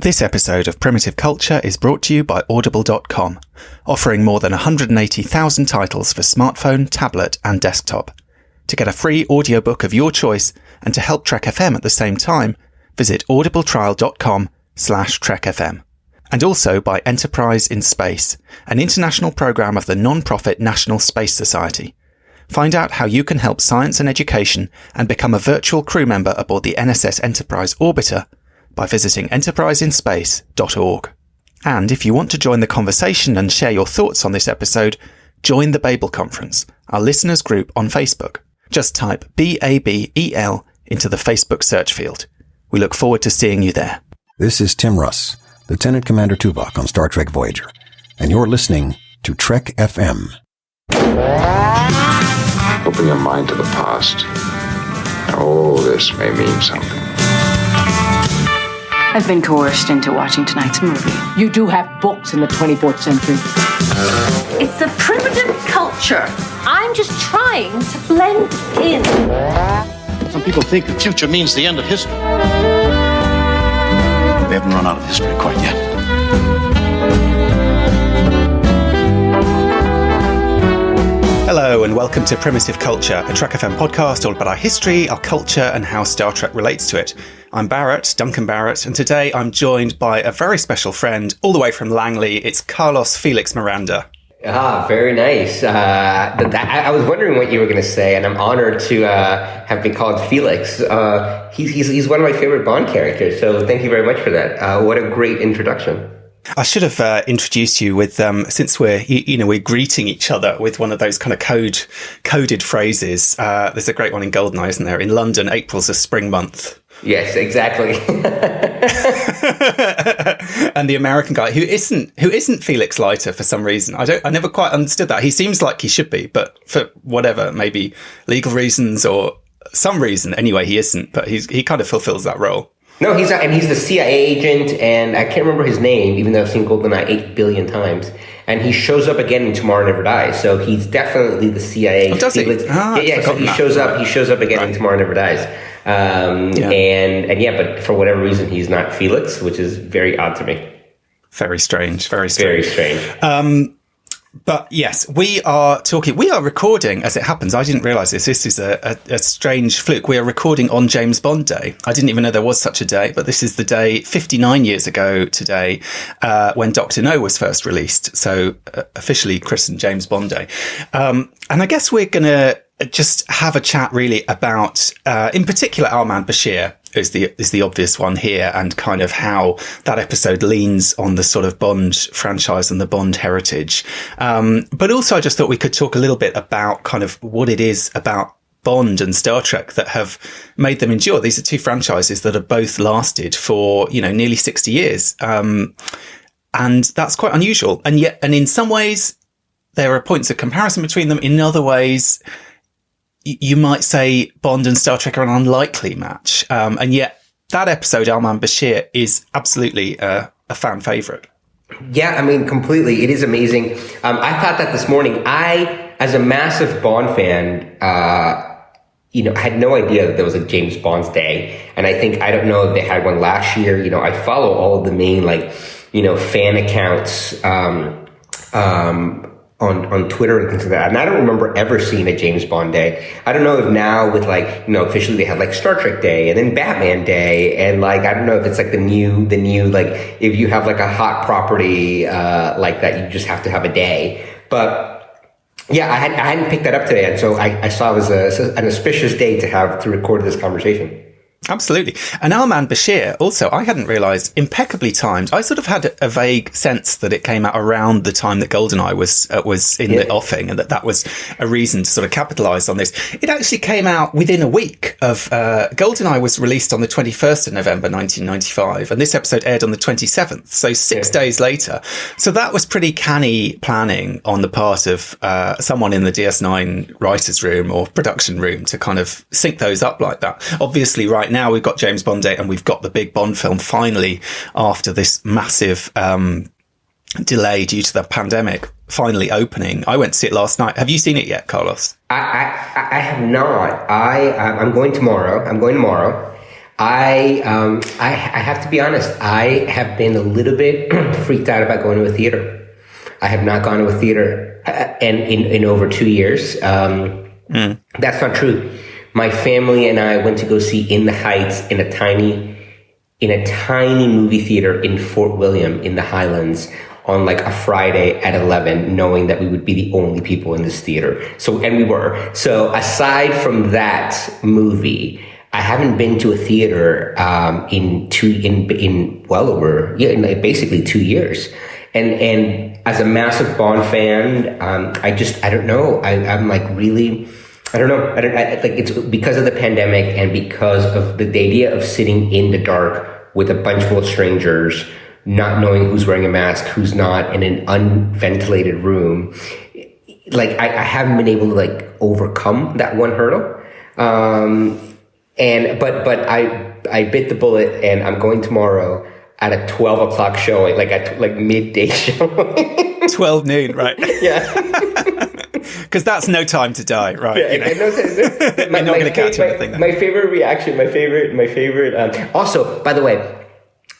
This episode of Primitive Culture is brought to you by Audible.com, offering more than 180,000 titles for smartphone, tablet, and desktop. To get a free audiobook of your choice and to help Trek FM at the same time, visit audibletrial.com/trekfm. And also by Enterprise in Space, an international program of the non-profit National Space Society. Find out how you can help science and education and become a virtual crew member aboard the NSS Enterprise Orbiter by visiting enterpriseinspace.org. And if you want to join the conversation and share your thoughts on this episode, join the Babel Conference, our listeners group on Facebook. Just type BABEL into the Facebook search field. We look forward to seeing you there. This is Tim Russ, Lieutenant Commander Tuvok on Star Trek Voyager, and you're listening to Trek FM. Open your mind to the past. Oh, this may mean something. I've been coerced into watching tonight's movie. You do have books in the 24th century. It's a primitive culture. I'm just trying to blend in. Some people think the future means the end of history. They haven't run out of history quite yet. Hello and welcome to Primitive Culture, a Trek FM podcast all about our history, our culture and how Star Trek relates to it. I'm Barrett, Duncan Barrett, and today I'm joined by a very special friend all the way from Langley. It's Carlos Felix Miranda. Ah, very nice. I was wondering what you were going to say, and I'm honored to have been called Felix. He's one of my favorite Bond characters, so thank you very much for that. What a great introduction. I should have introduced you with, since we're greeting each other with one of those kind of coded phrases. There's a great one in Goldeneye, isn't there? In London, April's a spring month. Yes, exactly. And the American guy who isn't Felix Leiter for some reason. I never quite understood that. He seems like he should be, but for whatever, maybe legal reasons or some reason. Anyway, he isn't, but he kind of fulfills that role. No, he's not, and he's the CIA agent, and I can't remember his name, even though I've seen GoldenEye 8 billion times. And he shows up again in Tomorrow Never Dies, so he's definitely the CIA. Oh, does he? Yeah, so he shows up. He shows up again in Tomorrow Never Dies. But for whatever reason, he's not Felix, which is very odd to me. Very strange. Very strange. Very strange. But yes, we are recording, as it happens. I didn't realise this. This is a strange fluke. We are recording on James Bond Day. I didn't even know there was such a day, but this is the day 59 years ago today, when Dr. No was first released. So officially christened James Bond Day. And I guess we're going to just have a chat really about, in particular, Man Bashir is the obvious one here, and kind of how that episode leans on the sort of Bond franchise and the Bond heritage. But also I just thought we could talk a little bit about kind of what it is about Bond and Star Trek that have made them endure. These are two franchises that have both lasted for, nearly 60 years. And that's quite unusual. And in some ways there are points of comparison between them. In other ways, you might say Bond and Star Trek are an unlikely match. And yet that episode, Man Bashir, is absolutely a fan favourite. Yeah, I mean, completely. It is amazing. I thought that this morning. As a massive Bond fan, I had no idea that there was a James Bond's Day. And I don't know if they had one last year. I follow all of the main, fan accounts, on Twitter and things like that. And I don't remember ever seeing a James Bond Day. I don't know if now with officially they have Star Trek Day and then Batman Day. And I don't know if it's the new, if you have a hot property, like that, you just have to have a day. But yeah, I hadn't picked that up today. And so I saw it was an auspicious day to record this conversation. Absolutely. And Man Bashir, also, I hadn't realised, impeccably timed. I sort of had a vague sense that it came out around the time that GoldenEye was in the offing, and that was a reason to sort of capitalise on this. It actually came out within a week of GoldenEye was released on the 21st of November 1995, and this episode aired on the 27th, so 6 days later. So that was pretty canny planning on the part of someone in the DS9 writers' room or production room to kind of sync those up like that. Obviously, right now we've got James Bond Day and we've got the big Bond film finally, after this massive delay due to the pandemic, finally opening. I went to see it last night. Have you seen it yet, Carlos? I have not. I'm going tomorrow. I have to be honest. I have been a little bit freaked out about going to a theater. I have not gone to a theater in over 2 years. That's not true. My family and I went to go see In the Heights in a tiny movie theater in Fort William in the Highlands on like a Friday at 11, knowing that we would be the only people in this theater. And we were. So aside from that movie, I haven't been to a theater in well over basically 2 years. And as a massive Bond fan, I don't know. I'm like really, I don't know. It's because of the pandemic and because of the idea of sitting in the dark with a bunch full of strangers, not knowing who's wearing a mask, who's not, in an unventilated room. Like I haven't been able to like overcome that one hurdle. But I bit the bullet, and I'm going tomorrow at a 12 o'clock showing, like midday showing. 12 noon, right? Yeah. Because that's no time to die, right? Yeah, You're not going to catch anything. My favorite reaction, my favorite. Also, by the way,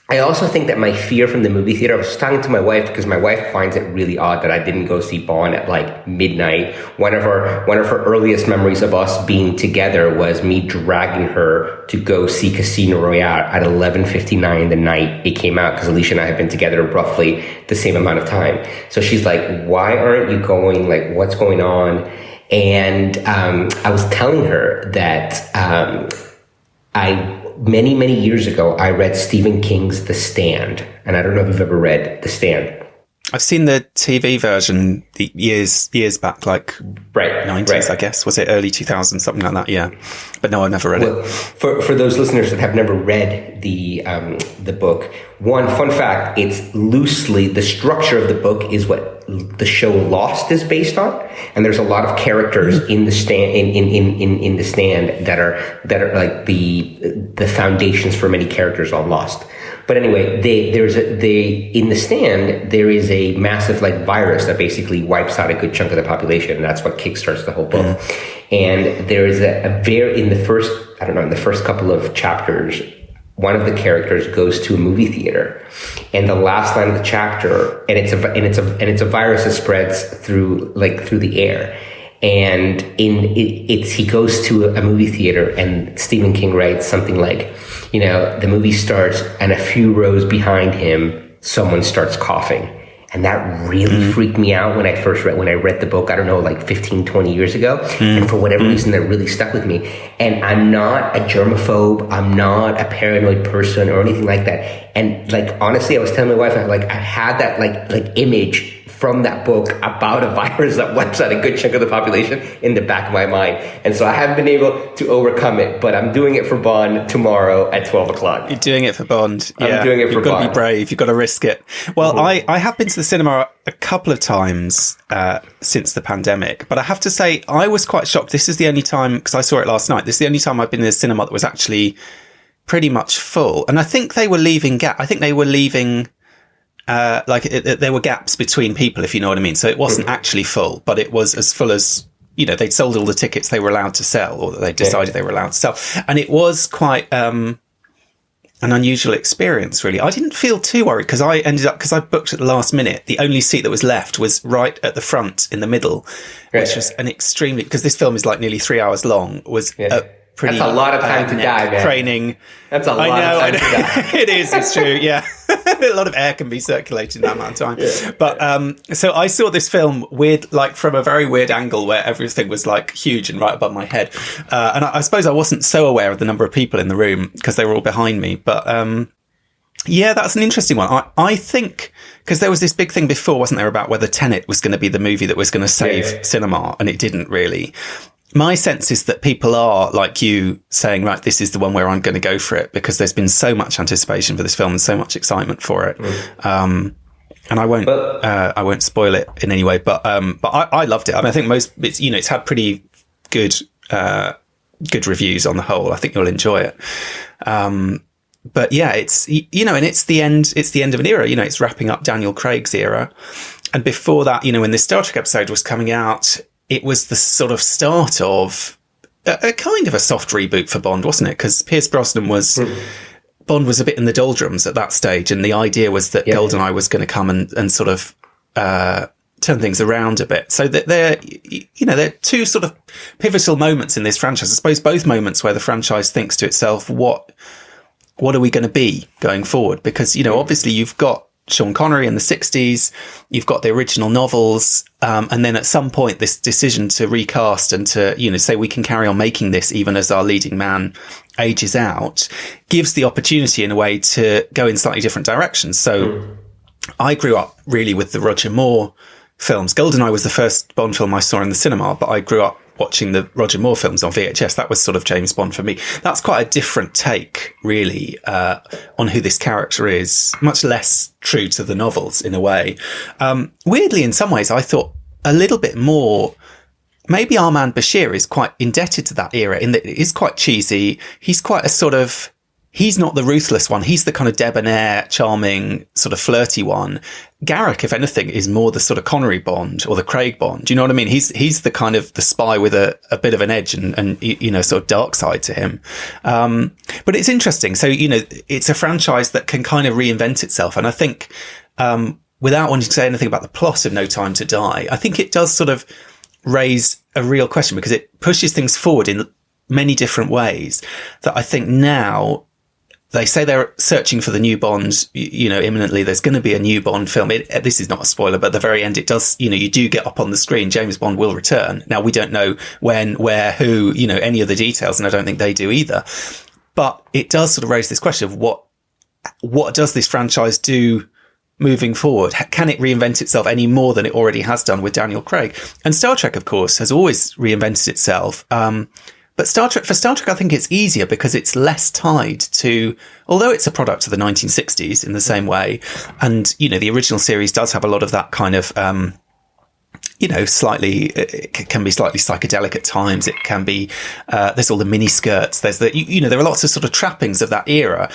I also think that my fear from the movie theater, I was talking to my wife because my wife finds it really odd that I didn't go see Bond at like midnight. One of her earliest memories of us being together was me dragging her to go see Casino Royale at 11:59 the night it came out, because Alicia and I have been together roughly the same amount of time. So she's like, why aren't you going? Like, what's going on? And I was telling her that many years ago, I read Stephen King's The Stand. And I don't know if you've ever read The Stand. I've seen the TV version years back, like 90s, I guess. Was it early 2000s, something like that? Yeah. But no, I've never read it. For those listeners that have never read the book, one fun fact, it's loosely, the structure of the book is what the show Lost is based on. And there's a lot of characters in the stand, in the Stand that are like the foundations for many characters on Lost. But anyway, in the Stand, there is a massive like virus that basically wipes out a good chunk of the population. And that's what kickstarts the whole book. And there is in the first couple of chapters, one of the characters goes to a movie theater, and the last line of the chapter, and it's a virus that spreads through the air. And he goes to a movie theater, and Stephen King writes something like, the movie starts, and a few rows behind him, someone starts coughing. And that really freaked me out when I read the book, I don't know, like 15, 20 years ago. And for whatever reason, that really stuck with me. And I'm not a germaphobe. I'm not a paranoid person or anything like that. And like, honestly, I was telling my wife, I had that like image from that book about a virus that wipes out a good chunk of the population in the back of my mind. And so I haven't been able to overcome it, but I'm doing it for Bond tomorrow at 12 o'clock. You're doing it for Bond. I'm doing it for Bond. You've got to be brave. You've got to risk it. Well, I have been to the cinema a couple of times since the pandemic, but I have to say I was quite shocked. This is the only time, because I saw it last night, this is the only time I've been in a cinema that was actually pretty much full. And I think they were leaving there were gaps between people, if you know what I mean. So it wasn't actually full, but it was as full as, they'd sold all the tickets they were allowed to sell, or that they decided they were allowed to sell. And it was quite an unusual experience, really. I didn't feel too worried because I booked at the last minute. The only seat that was left was right at the front in the middle, which was an extremely, because this film is like nearly 3 hours long, was that's a lot of time to die, man. Training. That's a lot of time to die. It is. It's true. Yeah. A lot of air can be circulated in that amount of time. Yeah. But so I saw this film from a very weird angle where everything was like huge and right above my head. And I suppose I wasn't so aware of the number of people in the room because they were all behind me. But yeah, that's an interesting one. I think, because there was this big thing before, wasn't there, about whether Tenet was going to be the movie that was going to save cinema, and it didn't really. My sense is that people are, like you, saying, right, this is the one where I'm going to go for it, because there's been so much anticipation for this film and so much excitement for it. And I won't spoil it in any way, but I loved it. I mean, I think it's had pretty good reviews on the whole. I think you'll enjoy it. But yeah, it's, and it's the end of an era, it's wrapping up Daniel Craig's era. And before that, when this Star Trek episode was coming out, it was the sort of start of a kind of a soft reboot for Bond, wasn't it? Because Pierce Brosnan Bond was a bit in the doldrums at that stage, and the idea was that GoldenEye was going to come and sort of turn things around a bit. So that they're two sort of pivotal moments in this franchise. I suppose both moments where the franchise thinks to itself, what are we going to be going forward? Because, obviously you've got Sean Connery in the 60s, you've got the original novels, and then at some point this decision to recast and to, say we can carry on making this even as our leading man ages out, gives the opportunity in a way to go in slightly different directions. So I grew up really with the Roger Moore films. GoldenEye was the first Bond film I saw in the cinema, but I grew up watching the Roger Moore films on VHS. That was sort of James Bond for me. That's quite a different take, really, on who this character is. Much less true to the novels, in a way. Weirdly, in some ways, I thought a little bit more. Maybe our Man Bashir is quite indebted to that era in that it is quite cheesy. He's quite a sort of. He's not the ruthless one. He's the kind of debonair, charming, sort of flirty one. Garrick, if anything, is more the sort of Connery Bond or the Craig Bond. Do you know what I mean? He's the kind of the spy with a bit of an edge and sort of dark side to him. But it's interesting. So, it's a franchise that can kind of reinvent itself. And I think, without wanting to say anything about the plot of No Time to Die, I think it does sort of raise a real question because it pushes things forward in many different ways that I think now. They say they're searching for the new Bond, imminently. There's going to be a new Bond film. This is not a spoiler, but at the very end, it does, you do get up on the screen. James Bond will return. Now, we don't know when, where, who, any of the details, and I don't think they do either. But it does sort of raise this question of what does this franchise do moving forward? Can it reinvent itself any more than it already has done with Daniel Craig? And Star Trek, of course, has always reinvented itself. But Star Trek, I think it's easier because it's less tied to, although it's a product of the 1960s in the same way. And, the original series does have a lot of that kind of, it can be slightly psychedelic at times. It can be, there's all the mini skirts. There's there are lots of sort of trappings of that era.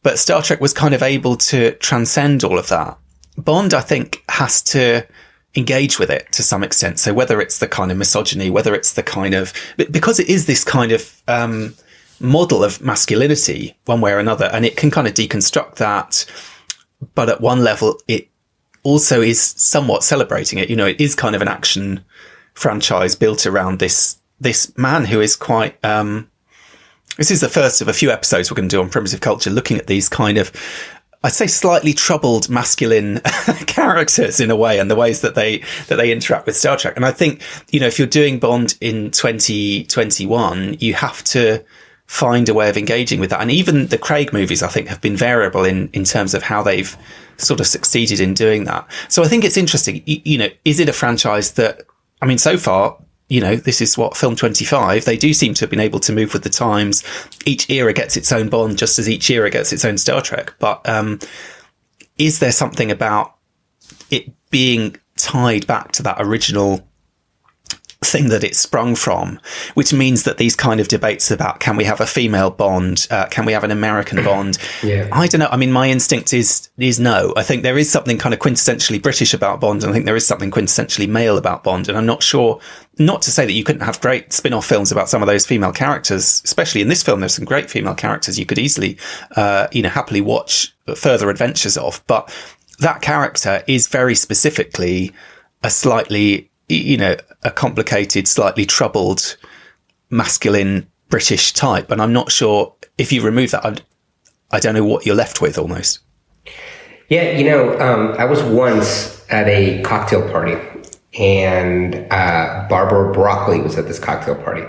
But Star Trek was kind of able to transcend all of that. Bond, I think, has to engage with it to some extent. So whether it's the kind of misogyny, whether it's the kind of, because it is this kind of model of masculinity one way or another, and it can kind of deconstruct that. But at one level, it also is somewhat celebrating it. It is kind of an action franchise built around this man who is quite, this is the first of a few episodes we're going to do on primitive culture, looking at these kind of, I'd say slightly troubled masculine characters in a way, and the ways that they interact with Star Trek. And I think, if you're doing Bond in 2021, you have to find a way of engaging with that. And even the Craig movies, I think, have been variable in terms of how they've sort of succeeded in doing that. So I think it's interesting, is it a franchise that, so far, this is film 25. They do seem to have been able to move with the times. Each era gets its own Bond, just as each era gets its own Star Trek. But is there something about it being tied back to that original thing that it sprung from, which means that these kind of debates about can we have a female Bond, can we have an American Bond? Yeah. I don't know. My instinct is no. I think there is something kind of quintessentially British about Bond, and I think there is something quintessentially male about Bond, and I'm not sure, not to say that you couldn't have great spin-off films about some of those female characters, especially in this film. There's some great female characters you could easily happily watch further adventures of, but that character is very specifically a slightly a complicated, slightly troubled, masculine British type. And I'm not sure if you remove that, I don't know what you're left with almost. Yeah, I was once at a cocktail party, and Barbara Broccoli was at this cocktail party.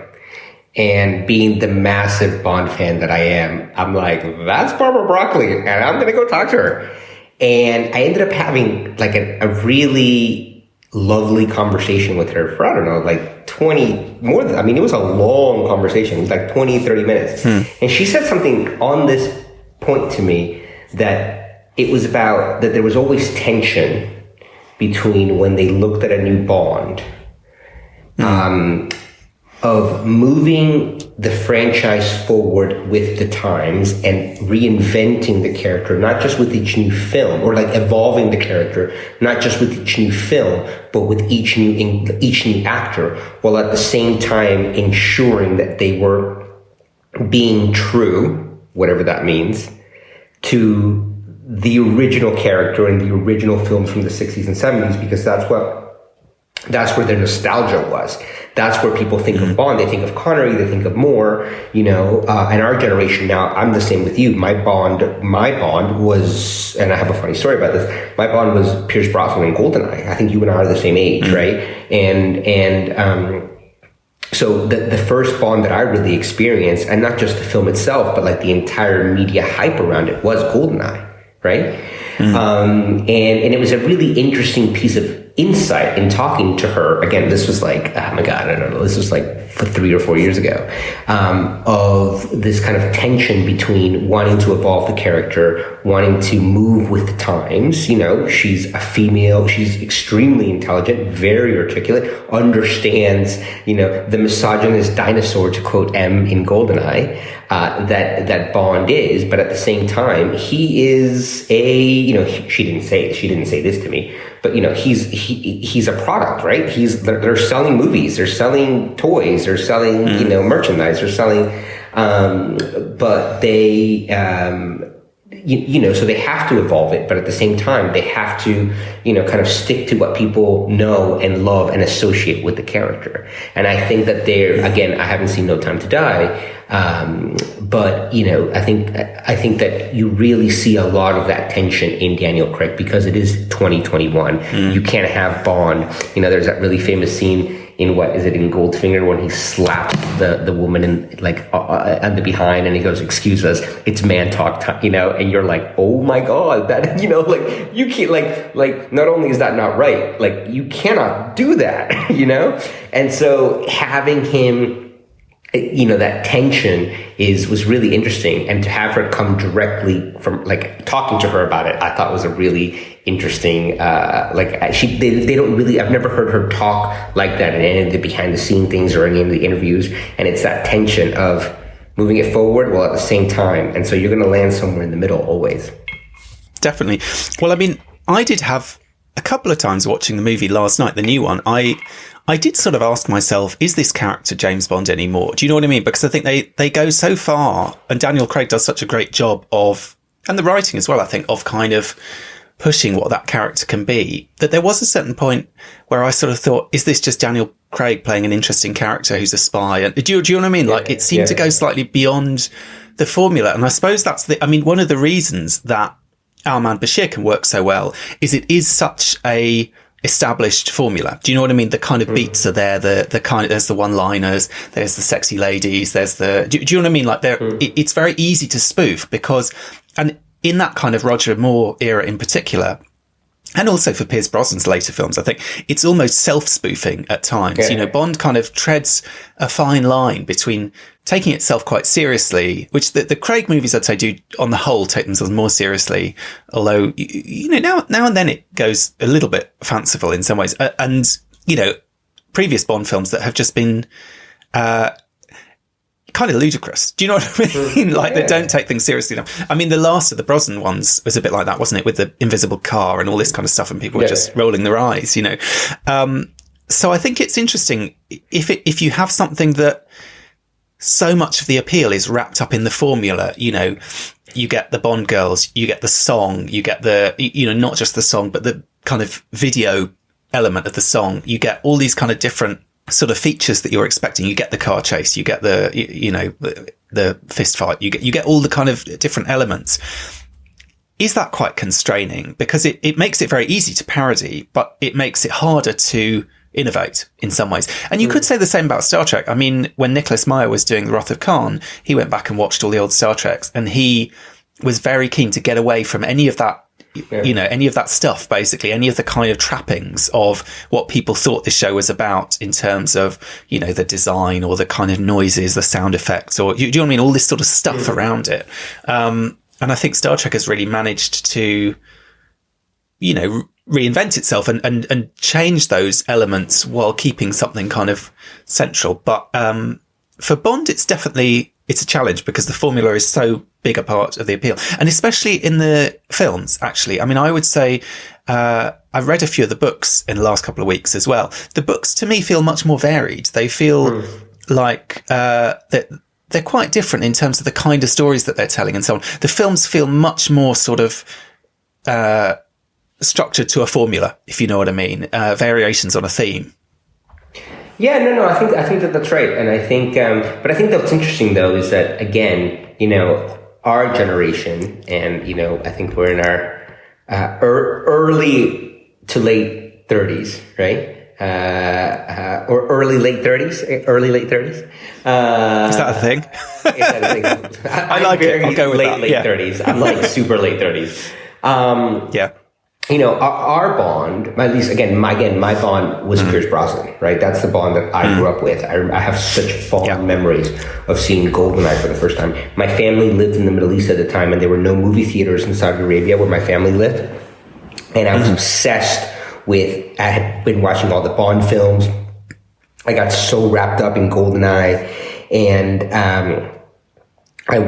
And being the massive Bond fan that I am, I'm like, that's Barbara Broccoli, and I'm going to go talk to her. And I ended up having like a really lovely conversation with her for, I don't know, like 20, more than, it was a long conversation. It was like 20, 30 minutes. And she said something on this point to me that it was about that there was always tension between when they looked at a new Bond, of moving the franchise forward with the times and reinventing the character, not just with each new film, or like evolving the character, not just with each new film, but with each new actor, while at the same time ensuring that they were being true, whatever that means, to the original character and the original films from the 60s and 70s, because that's where their nostalgia was. That's where people think of Bond. They think of Connery, they think of Moore, and our generation now, I'm the same with you. My Bond was, and I have a funny story about this, my Bond was Pierce Brosnan in GoldenEye. I think you and I are the same age, right? So the first Bond that I really experienced, and not just the film itself, but like the entire media hype around it, was GoldenEye, right? And it was a really interesting piece of insight in talking to her. Again, this was like, oh my God, I don't know, this was like 3 or 4 years ago, of this kind of tension between wanting to evolve the character, wanting to move with the times. She's a female, she's extremely intelligent, very articulate, understands, the misogynist dinosaur, to quote M in GoldenEye, that Bond is, but at the same time, he is she didn't say this to me, but he's a product, right? They're selling movies, they're selling toys, they're selling merchandise, they're selling, but they so they have to evolve it, but at the same time, they have to kind of stick to what people know and love and associate with the character. And I think that again, I haven't seen No Time to Die, but I think that you really see a lot of that tension in Daniel Craig, because it is 2021. You can't have Bond. There's that really famous scene in in Goldfinger, when he slaps the woman in on the behind, and he goes, "Excuse us, it's man talk time," and you're like, oh my God, that you can't not only is that not right, you cannot do that, and so having him, that tension was really interesting, and to have her come directly from talking to her about it, I thought was a really interesting. They don't really. I've never heard her talk like that in any of the behind the scene things or any of the interviews, and it's that tension of moving it forward while at the same time, and so you're going to land somewhere in the middle always. Definitely. Well, I mean, I did have a couple of times watching the movie last night, the new one. I did sort of ask myself, is this character James Bond anymore? Do you know what I mean? Because I think they go so far, and Daniel Craig does such a great job of, and the writing as well, I think, of kind of pushing what that character can be, that there was a certain point where I sort of thought, is this just Daniel Craig playing an interesting character who's a spy? And do you know what I mean? It seemed to go slightly beyond the formula. And I suppose that's one of the reasons that Our Man Bashir can work so well is it is such a established formula. Do you know what I mean? The kind of beats are there, the kind of, there's the one-liners, there's the sexy ladies, there's the, do you know what I mean? It's very easy to spoof because, and in that kind of Roger Moore era in particular, and also for Pierce Brosnan's later films, I think it's almost self-spoofing at times. Yeah. Bond kind of treads a fine line between taking itself quite seriously, which the Craig movies, I'd say, do on the whole take themselves more seriously. Although, now and then it goes a little bit fanciful in some ways. And, previous Bond films that have just been, kind of ludicrous. Do you know what I mean? They don't take things seriously enough. I mean, the last of the Brosnan ones was a bit like that, wasn't it? With the invisible car and all this kind of stuff, and people were just rolling their eyes, So I think it's interesting if you have something that so much of the appeal is wrapped up in the formula, you get the Bond girls, you get the song, you get the, not just the song, but the kind of video element of the song. You get all these kind of different sort of features that you're expecting. You get the car chase, you get the, the fist fight, you get all the kind of different elements. Is that quite constraining? Because it makes it very easy to parody, but it makes it harder to innovate in some ways. And you could say the same about Star Trek. I mean, when Nicholas Meyer was doing The Wrath of Khan, he went back and watched all the old Star Treks, and he was very keen to get away from any of that, any of that stuff, basically, any of the kind of trappings of what people thought the show was about in terms of, the design or the kind of noises, the sound effects, or do you know what I mean? All this sort of stuff around it. And I think Star Trek has really managed to, reinvent itself and change those elements while keeping something kind of central. But, for Bond, it's a challenge because the formula is so big a part of the appeal. And especially in the films, actually. I mean, I would say, I've read a few of the books in the last couple of weeks as well. The books to me feel much more varied. They feel like, that they're quite different in terms of the kind of stories that they're telling and so on. The films feel much more sort of, structured to a formula, if you know what I mean, variations on a theme. Yeah, no, I think that's right, and I think, but I think what's interesting though is that again, our generation, and I think we're in our early to late 30s, right? Or early late 30s. Is that a thing? Is that a thing? I like it. I'll go with that. Late 30s. I'm like super late 30s. Yeah. Our Bond, at least my Bond was Pierce Brosnan, right? That's the Bond that I grew up with. I have such fond memories of seeing GoldenEye for the first time. My family lived in the Middle East at the time, and there were no movie theaters in Saudi Arabia where my family lived. And I was obsessed with, I had been watching all the Bond films. I got so wrapped up in GoldenEye, and I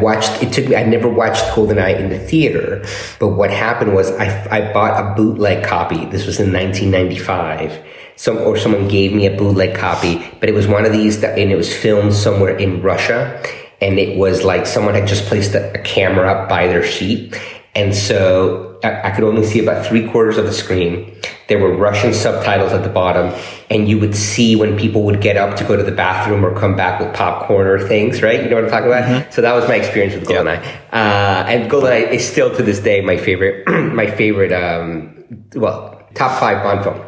never watched GoldenEye in the theater, but what happened was I bought a bootleg copy. This was in 1995. Someone gave me a bootleg copy, but it was one of these and it was filmed somewhere in Russia. And it was like someone had just placed a camera up by their seat. And so I could only see about 3/4 of the screen. There were Russian subtitles at the bottom, and you would see when people would get up to go to the bathroom or come back with popcorn or things, right? You know what I'm talking about? Mm-hmm. So that was my experience with GoldenEye. And GoldenEye is still to this day my favorite, top 5 Bond film.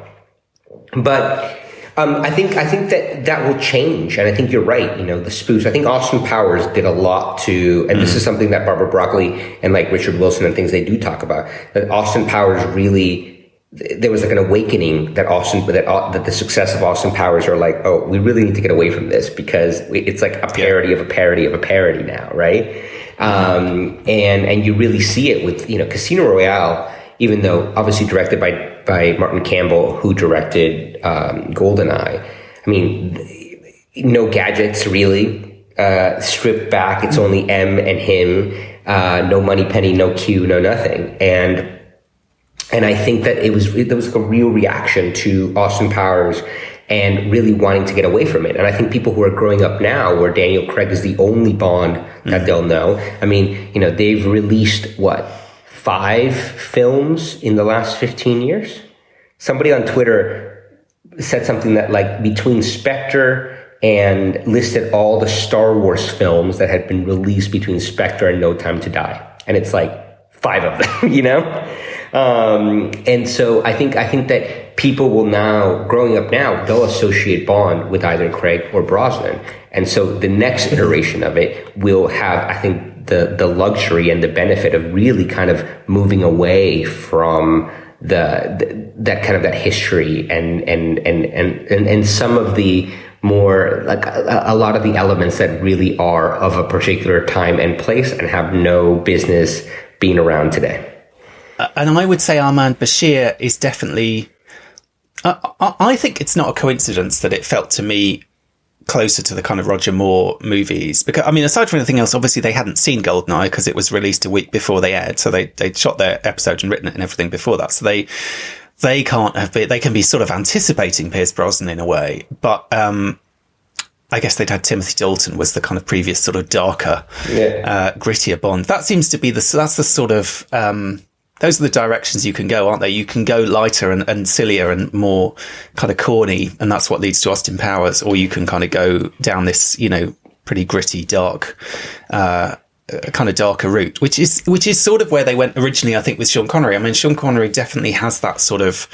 But I think that will change, and I think you're right. The spoofs. I think Austin Powers did a lot to, and this is something that Barbara Broccoli and like Richard Wilson and things they do talk about. That Austin Powers really, there was like an awakening that the success of Austin Powers are like, oh, we really need to get away from this because it's like a parody of a parody of a parody now, right? And you really see it with Casino Royale. Even though obviously directed by Martin Campbell, who directed GoldenEye. I mean, no gadgets really, stripped back. It's only M and him. No Moneypenny, no Q, no nothing. And I think that there was like a real reaction to Austin Powers and really wanting to get away from it. And I think people who are growing up now, where Daniel Craig is the only Bond that they'll know. I mean, they've released 5 films in the last 15 years. Somebody on Twitter said something that like between Spectre and listed all the Star Wars films that had been released between Spectre and No Time to Die. And it's like 5 of them, And so I think that people will now, growing up now, they'll associate Bond with either Craig or Brosnan. And so the next iteration of it will have, I think, the luxury and the benefit of really kind of moving away from that history and some of the more like a lot of the elements that really are of a particular time and place and have no business being around today. And I would say our Man Bashir is definitely, I think it's not a coincidence that it felt to me closer to the kind of Roger Moore movies, because I mean, aside from anything else, obviously they hadn't seen GoldenEye because it was released a week before they aired, so they'd shot their episode and written it and everything before that, so they can't have been, they can be sort of anticipating Pierce Brosnan in a way, but I guess they'd had Timothy Dalton was the kind of previous sort of darker, grittier Bond. That seems to be that's the sort of those are the directions you can go, aren't they? You can go lighter and sillier and more kind of corny, and that's what leads to Austin Powers, or you can kind of go down this, pretty gritty, dark, kind of darker route, which is sort of where they went originally, I think, with Sean Connery. I mean, Sean Connery definitely has that sort of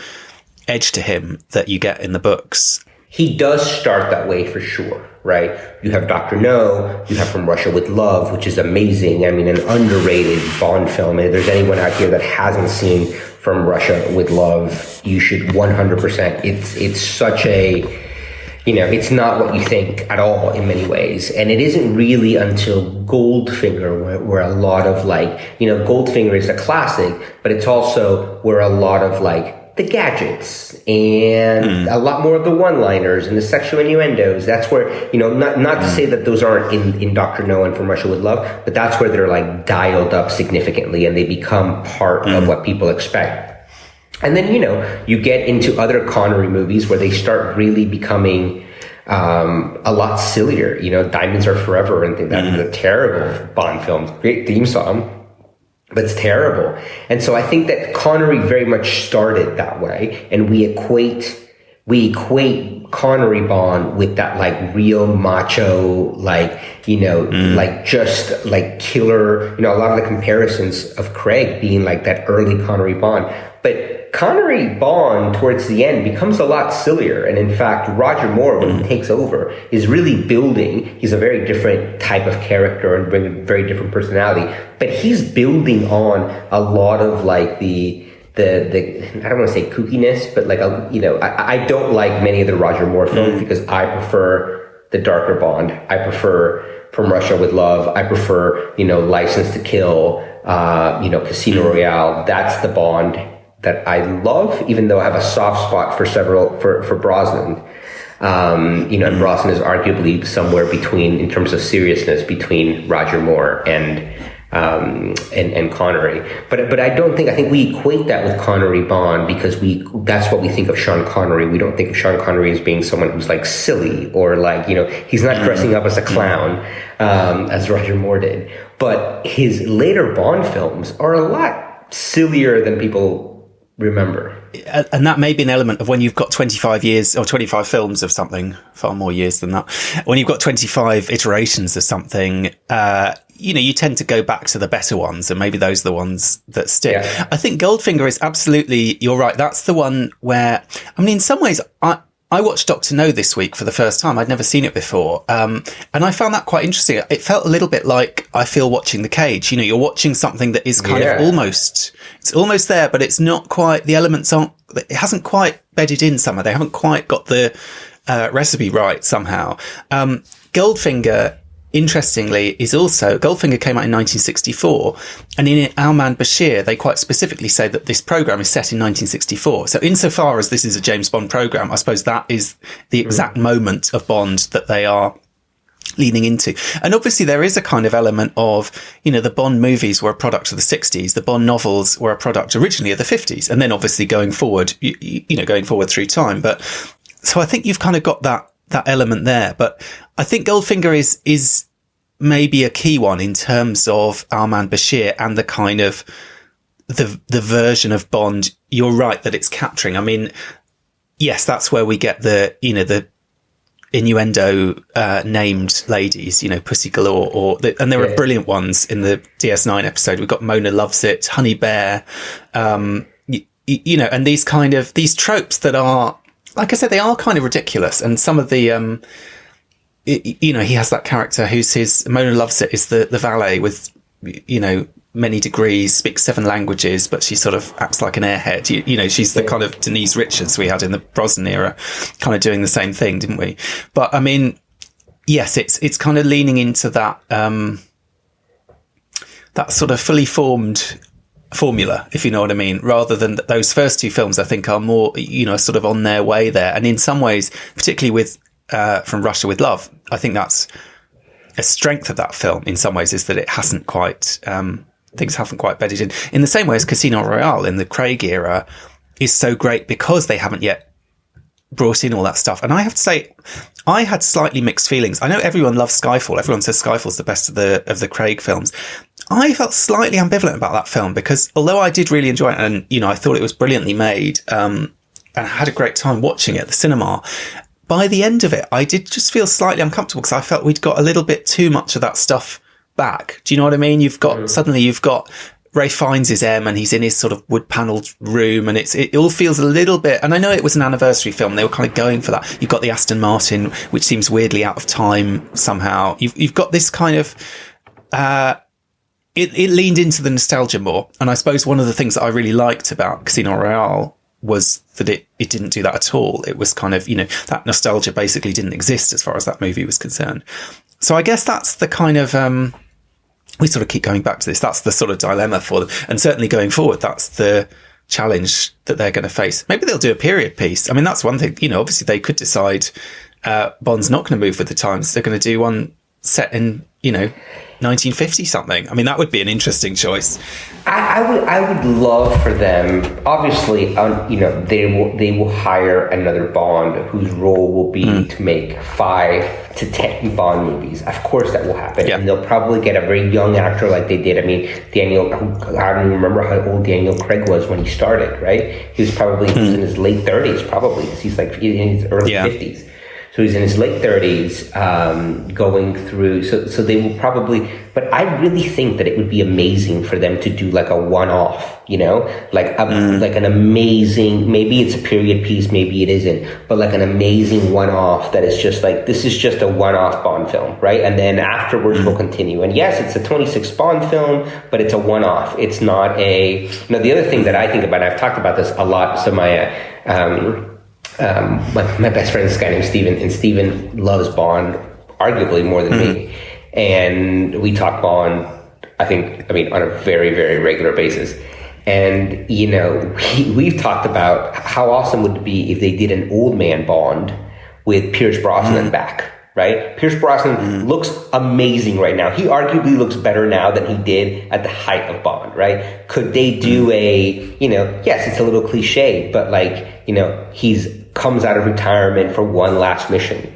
edge to him that you get in the books. He does start that way for sure, right? You have Dr. No, you have From Russia with Love, which is amazing. I mean, an underrated Bond film. If there's anyone out here that hasn't seen From Russia with Love, you should 100%. It's such a, it's not what you think at all in many ways. And it isn't really until Goldfinger where a lot of Goldfinger is a classic, but it's also where a lot of the gadgets and a lot more of the one-liners and the sexual innuendos. That's where, not to say that those aren't in Dr. No and From Russia with Love, but that's where they're like dialed up significantly and they become part of what people expect. And then, you get into other Connery movies where they start really becoming a lot sillier. Diamonds Are Forever and things. That's a terrible Bond film. Great theme song, but it's terrible. And so I think that Connery very much started that way, and we equate Connery Bond with that like real macho, like just like killer. A lot of the comparisons of Craig being like that early Connery Bond, but Connery Bond towards the end becomes a lot sillier. And in fact, Roger Moore, when he takes over, is really building. He's a very different type of character and bringing a very different personality. But he's building on a lot of like the I don't want to say kookiness, but like, I don't like many of the Roger Moore films because I prefer the darker Bond. I prefer From Russia with Love. I prefer, License to Kill, Casino Royale. That's the Bond that I love, even though I have a soft spot for Brosnan. And Brosnan is arguably somewhere between, in terms of seriousness, between Roger Moore and Connery. But I think we equate that with Connery Bond because that's what we think of Sean Connery. We don't think of Sean Connery as being someone who's like silly or like, he's not dressing up as a clown, as Roger Moore did. But his later Bond films are a lot sillier than people remember. And that may be an element of when you've got 25 years or 25 films of something, far more years than that. When you've got 25 iterations of something, you tend to go back to the better ones, and maybe those are the ones that stick. Yeah. I think Goldfinger is absolutely, you're right. That's the one where, in some ways, I watched Dr. No this week for the first time. I'd never seen it before. And I found that quite interesting. It felt a little bit like I feel watching The Cage. You're watching something that is kind of it's almost there, but it's not quite, the elements it hasn't quite bedded in somewhere. They haven't quite got the recipe right somehow. Goldfinger, interestingly, Goldfinger came out in 1964, and in Our Man Bashir, they quite specifically say that this program is set in 1964. So insofar as this is a James Bond program, I suppose that is the exact moment of Bond that they are leaning into. And obviously there is a kind of element of, the Bond movies were a product of the 60s, the Bond novels were a product originally of the 50s, and then obviously going forward, going forward through time. But so I think you've kind of got that element there. But I think Goldfinger is maybe a key one in terms of Our Man Bashir and the kind of the version of Bond. You're right that it's capturing. Yes, that's where we get the innuendo named ladies, Pussy Galore, and there are brilliant ones in the DS9 episode. We've got Mona Loves It, Honey Bear, and these tropes that are, like I said, they are kind of ridiculous. And some of the, he has that character who's Mona Loves It is the valet with, many degrees, speaks 7 languages, but she sort of acts like an airhead. She's the kind of Denise Richards we had in the Brosnan era, kind of doing the same thing, didn't we? But yes, it's kind of leaning into that, that sort of fully formed formula, if you know what I mean, rather than those first two films. I think are more, sort of on their way there. And in some ways, particularly with From Russia with Love, I think that's a strength of that film in some ways, is that it hasn't quite, things haven't quite bedded in the same way as Casino Royale in the Craig era is so great because they haven't yet brought in all that stuff. And I have to say, I had slightly mixed feelings. I know everyone loves Skyfall. Everyone says Skyfall's the best of the Craig films. I felt slightly ambivalent about that film because although I did really enjoy it and, I thought it was brilliantly made, and I had a great time watching it at the cinema, by the end of it, I did just feel slightly uncomfortable because I felt we'd got a little bit too much of that stuff back. Do you know what I mean? You've got Ray Fiennes is M and he's in his sort of wood panelled room, and it all feels a little bit, and I know it was an anniversary film, they were kind of going for that. You've got the Aston Martin, which seems weirdly out of time somehow. You've got this kind of, it leaned into the nostalgia more. And I suppose one of the things that I really liked about Casino Royale was that it didn't do that at all. It was kind of, that nostalgia basically didn't exist as far as that movie was concerned. So I guess that's the kind of, we sort of keep going back to this. That's the sort of dilemma for them. And certainly going forward, that's the challenge that they're going to face. Maybe they'll do a period piece. I mean, that's one thing, obviously they could decide Bond's not going to move with the times. They're going to do one set in, 1950 something. I mean, that would be an interesting choice. I would love for them. Obviously, they will hire another Bond whose role will be to make 5 to 10 Bond movies. Of course, that will happen, and they'll probably get a very young actor like they did. I mean, Daniel. I don't even remember how old Daniel Craig was when he started. Right? He was probably in his late 30s, probably, because he's like in his early 50s. So he's in his late 30s, going through. So they will probably. But I really think that it would be amazing for them to do like a one-off, like an amazing. Maybe it's a period piece, maybe it isn't, but like an amazing one-off that is just like, this is just a one-off Bond film, right? And then afterwards we'll continue. And yes, it's a 26 Bond film, but it's a one-off. It's not a. The other thing that I think about, and I've talked about this a lot. So my best friend is this guy named Steven, and Steven loves Bond arguably more than me. And we talk Bond, on a very, very regular basis. And, we've talked about how awesome would it be if they did an old man Bond with Pierce Brosnan back, right? Pierce Brosnan looks amazing right now. He arguably looks better now than he did at the height of Bond, right? Could they do yes, it's a little cliche, but he's comes out of retirement for one last mission,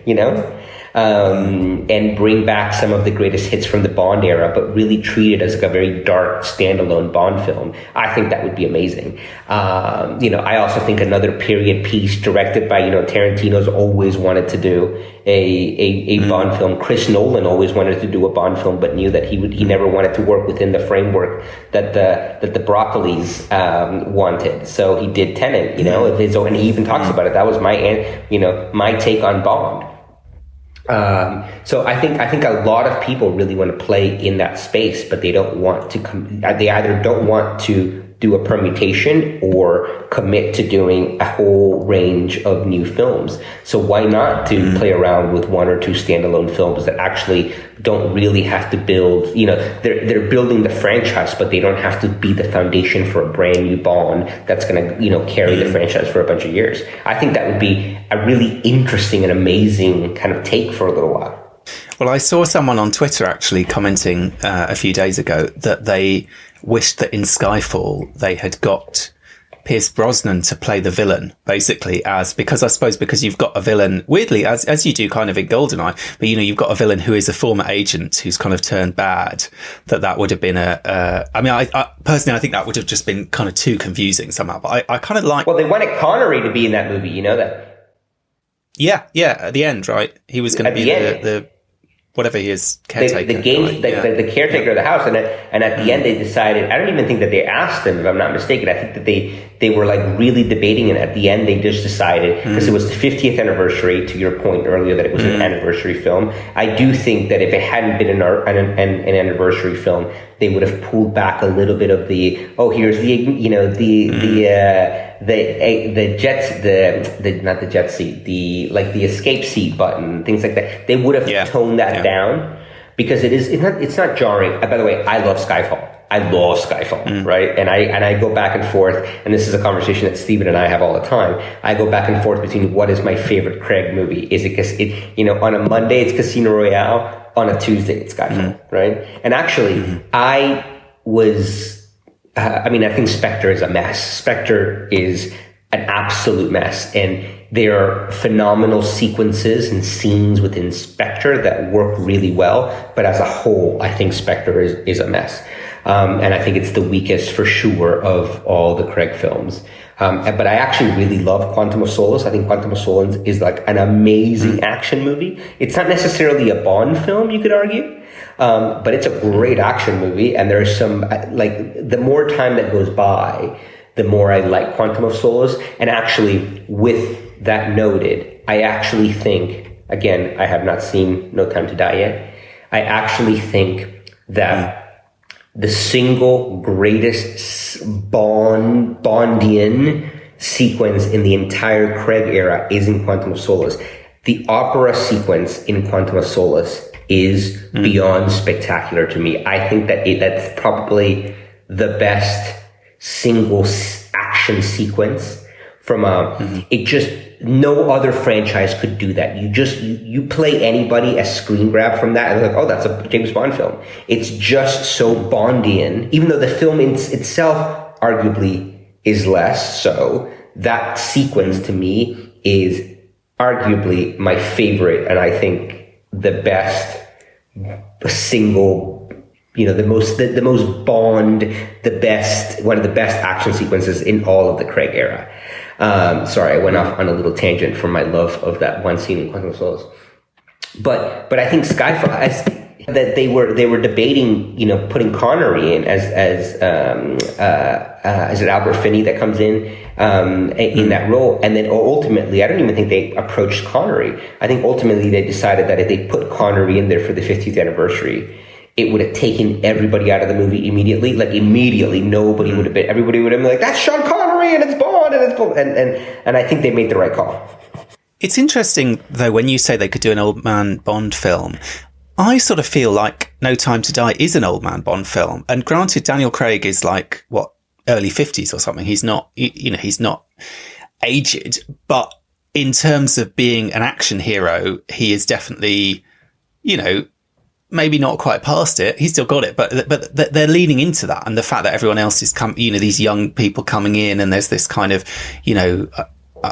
and bring back some of the greatest hits from the Bond era, but really treat it as like a very dark standalone Bond film. I think that would be amazing. I also think another period piece directed by, Tarantino's always wanted to do a Bond film. Chris Nolan always wanted to do a Bond film, but knew that he never wanted to work within the framework that the Broccolis wanted. So he did Tenet, of his own, and he even talks about it. That was my take on Bond. So I think a lot of people really want to play in that space, but they don't want to they either don't want to do a permutation or commit to doing a whole range of new films. So why not to play around with one or two standalone films that actually don't really have to build, they're building the franchise, but they don't have to be the foundation for a brand new Bond that's going to, carry the franchise for a bunch of years. I think that would be a really interesting and amazing kind of take for a little while. Well, I saw someone on Twitter actually commenting a few days ago that they wished that in Skyfall they had got Pierce Brosnan to play the villain, basically, because you've got a villain, weirdly, as you do kind of in GoldenEye, but you've got a villain who is a former agent who's kind of turned bad, that would have been I personally, I think that would have just been kind of too confusing somehow, but I kind of like... Well, they wanted Connery to be in that movie, that? Yeah, at the end, right? He was going to be the whatever he is, caretaker. The caretaker of the house. And at the end, they decided, I don't even think that they asked him, if I'm not mistaken. I think that they were like really debating, and at the end, they just decided, because it was the 50th anniversary, to your point earlier, that it was an anniversary film. I do think that if it hadn't been an anniversary film, they would have pulled back a little bit of the, here's the jets, not the jet seat, the escape seat button, things like that. They would have toned that down, because it's not jarring. By the way, I love Skyfall. Right? And I go back and forth, and this is a conversation that Steven and I have all the time. I go back and forth between what is my favorite Craig movie. Is it on a Monday it's Casino Royale, on a Tuesday it's Skyfall, right? And actually, I think Spectre is a mess. Spectre is an absolute mess, and there are phenomenal sequences and scenes within Spectre that work really well, but as a whole, I think Spectre is a mess. And I think it's the weakest for sure of all the Craig films. But I actually really love Quantum of Solace. I think Quantum of Solace is like an amazing action movie. It's not necessarily a Bond film, you could argue. But it's a great action movie. And there's some, the more time that goes by, the more I like Quantum of Solace. And actually, with that noted, I actually think, again, I have not seen No Time to Die yet. I actually think that the single greatest Bondian sequence in the entire Craig era is in Quantum of Solace. The opera sequence in Quantum of Solace is beyond spectacular to me. I think that that's probably the best single action action sequence from it just, no other franchise could do that. You play anybody as screen grab from that and they're like, oh, that's a James Bond film. It's just so Bondian, even though the film itself arguably is less so. That sequence to me is arguably my favorite, and I think the best single, the most Bond, one of the best action sequences in all of the Craig era. Sorry, I went off on a little tangent from my love of that one scene in Quantum of Solace. But I think Skyfall, that they were debating, putting Connery in as is it Albert Finney that comes in that role, and then ultimately, I don't even think they approached Connery. I think ultimately they decided that if they put Connery in there for the 50th anniversary, it would have taken everybody out of the movie immediately. Like immediately, nobody would have been. Everybody would have been like, "That's Sean Connery and it's Bond and it's Bond," and I think they made the right call. It's interesting though when you say they could do an old man Bond film. I sort of feel like No Time to Die is an old man Bond film, and granted, Daniel Craig is like early 50s or something. He's not, he's not aged, but in terms of being an action hero, he is definitely, maybe not quite past it. He's still got it, but they're leaning into that. And the fact that everyone else is these young people coming in, and there's this kind of,